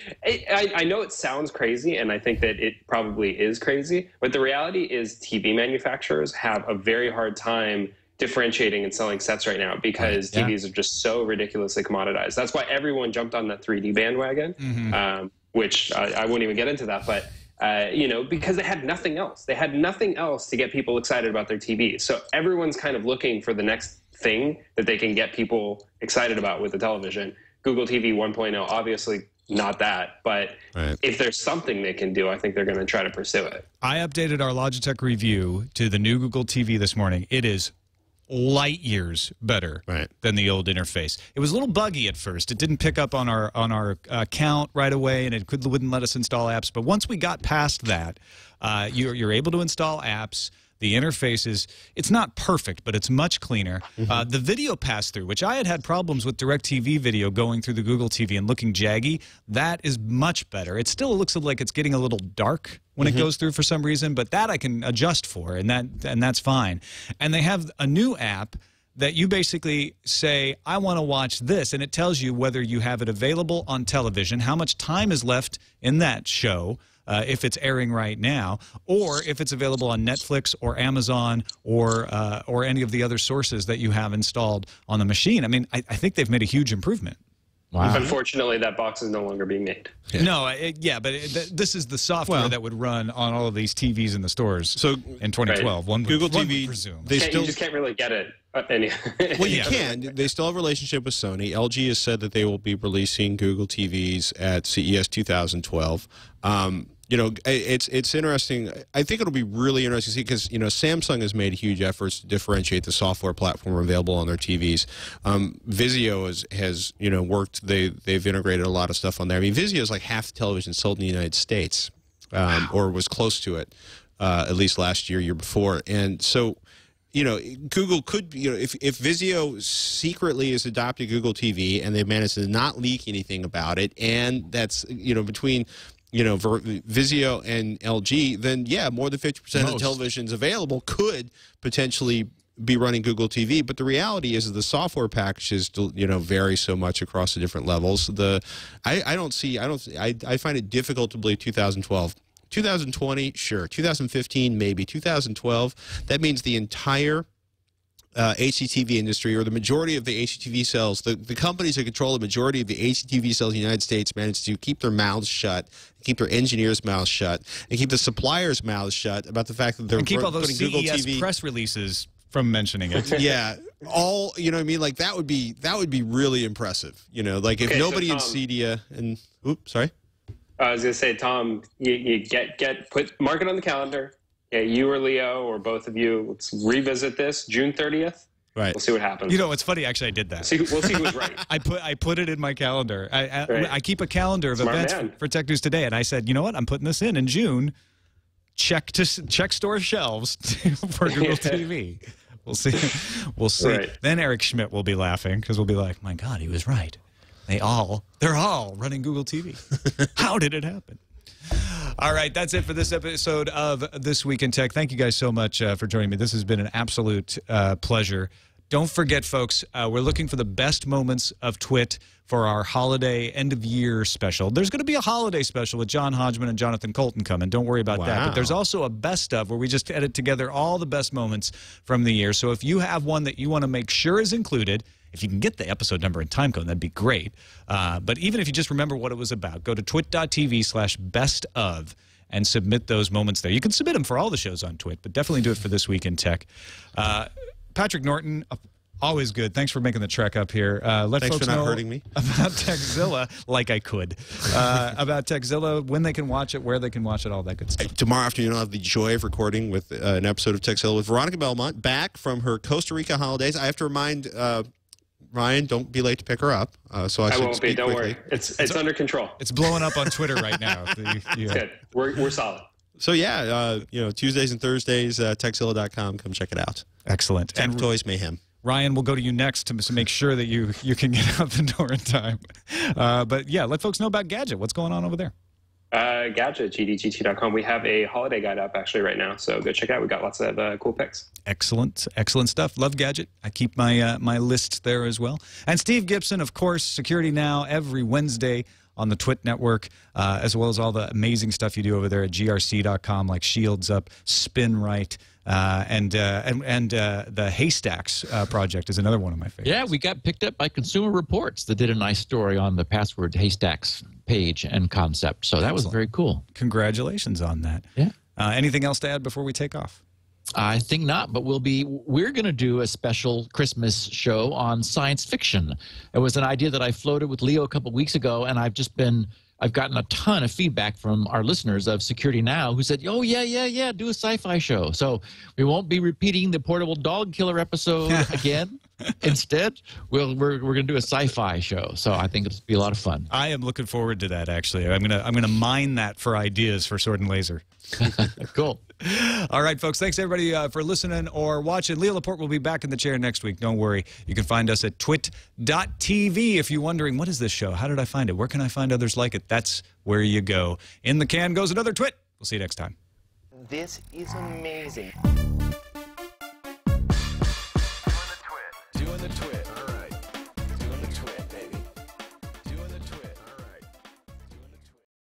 I know it sounds crazy, and I think that it probably is crazy, but the reality is TV manufacturers have a very hard time differentiating and selling sets right now because TVs are just so ridiculously commoditized. That's why everyone jumped on that 3D bandwagon, which I won't even get into that, but because they had nothing else. They had nothing else to get people excited about their TV. So everyone's kind of looking for the next thing that they can get people excited about with the television. Google TV 1.0, obviously not that. But if there's something they can do, I think they're going to try to pursue it. I updated our Logitech review to the new Google TV this morning. It is light years better than the old interface. It was a little buggy at first. It didn't pick up on our account right away, and it wouldn't let us install apps. But once we got past that, you're able to install apps. The interface it's not perfect, but it's much cleaner. The video pass-through, which I had problems with DirecTV video going through the Google TV and looking jaggy, that is much better. It still looks like it's getting a little dark when it goes through for some reason, but that I can adjust for, and that's fine. And they have a new app that you basically say, I want to watch this, and it tells you whether you have it available on television, how much time is left in that show, if it's airing right now, or if it's available on Netflix or Amazon or any of the other sources that you have installed on the machine. I mean, I think they've made a huge improvement. Wow. Unfortunately, that box is no longer being made. Yeah. No, but this is the software that would run on all of these TVs in the stores in 2012. Google TV, presume. You just can't really get it. Well, you can. They still have a relationship with Sony. LG has said that they will be releasing Google TVs at CES 2012. You know, it's interesting. I think it'll be really interesting to see because, you know, Samsung has made huge efforts to differentiate the software platform available on their TVs. Vizio has you know, worked. They've integrated a lot of stuff on there. I mean, Vizio is like half the television sold in the United States, or was close to it, at least last year before. And so, you know, Google could, you know, if Vizio secretly has adopted Google TV and they've managed to not leak anything about it, and that's, you know, between, you know, Vizio and LG, then yeah, more than 50% of the televisions available could potentially be running Google TV. But the reality is the software packages, you know, vary so much across the different levels. I find it difficult to believe 2012. 2020, sure. 2015, maybe. 2012, that means the entire HDTV industry, or the majority of the HDTV sales, the companies that control the majority of the HDTV sales in the United States managed to keep their mouths shut, keep their engineers' mouths shut, and keep the suppliers' mouths shut about the fact that they're keep all those putting Google CES TV press releases from mentioning it. Yeah, all, you know what I mean? Like that would be really impressive. You know, like if nobody in Cedia and sorry. I was gonna say, Tom, you mark it on the calendar. Yeah, you or Leo or both of you, let's revisit this June 30th. Right. We'll see what happens. You know, it's funny. Actually, I did that. We'll see who's right. I put it in my calendar. I keep a calendar of events for Tech News Today, and I said, you know what? I'm putting this in June. Check store shelves for Google TV. We'll see. We'll see. Right. Then Eric Schmidt will be laughing because we'll be like, my God, he was right. They're all running Google TV. How did it happen? All right, that's it for this episode of This Week in Tech. Thank you guys so much for joining me. This has been an absolute pleasure. Don't forget, folks, we're looking for the best moments of TWiT for our holiday end-of-year special. There's going to be a holiday special with John Hodgman and Jonathan Colton coming. Don't worry about that. But there's also a best of where we just edit together all the best moments from the year. So if you have one that you want to make sure is included, if you can get the episode number and time code, that'd be great. But even if you just remember what it was about, go to twit.tv/bestof and submit those moments there. You can submit them for all the shows on TWiT, but definitely do it for This Week in Tech. Patrick Norton, always good. Thanks for making the trek up here. Thanks folks for not know hurting me. About Techzilla, like I could. About Techzilla, when they can watch it, where they can watch it, all that good stuff. Tomorrow afternoon, I'll have the joy of recording with an episode of Techzilla with Veronica Belmont, back from her Costa Rica holidays. I have to remind Ryan, don't be late to pick her up. So I won't be. Don't worry. It's under control. It's blowing up on Twitter right now. Good. We're solid. So yeah, you know, Tuesdays and Thursdays, Techzilla.com. Come check it out. Excellent. Tech Toys Mayhem. Ryan, we'll go to you next to make sure that you can get out the door in time. But yeah, let folks know about Gadget. What's going on over there? Gadget, gdgt.com. We have a holiday guide up actually right now, so go check it out. We got lots of cool picks. Excellent stuff. Love Gadget. I keep my my list there as well. And Steve Gibson, of course, Security Now every Wednesday on the TWiT network, as well as all the amazing stuff you do over there at grc.com, like Shields Up, Spin Right, and the Haystacks project is another one of my favorites. Yeah, we got picked up by Consumer Reports that did a nice story on the password Haystacks page and concept. So that was very cool. Congratulations on that. Yeah. Anything else to add before we take off? I think not, but we're going to do a special Christmas show on science fiction. It was an idea that I floated with Leo a couple of weeks ago, and I've gotten a ton of feedback from our listeners of Security Now who said, oh, yeah, do a sci-fi show. So we won't be repeating the portable dog killer episode again. Instead, we're going to do a sci-fi show. So I think it'll be a lot of fun. I am looking forward to that, actually. I'm gonna mine that for ideas for Sword and Laser. Cool. All right, folks. Thanks, everybody, for listening or watching. Leo Laporte will be back in the chair next week. Don't worry. You can find us at twit.tv if you're wondering, what is this show? How did I find it? Where can I find others like it? That's where you go. In the can goes another twit. We'll see you next time. This is amazing.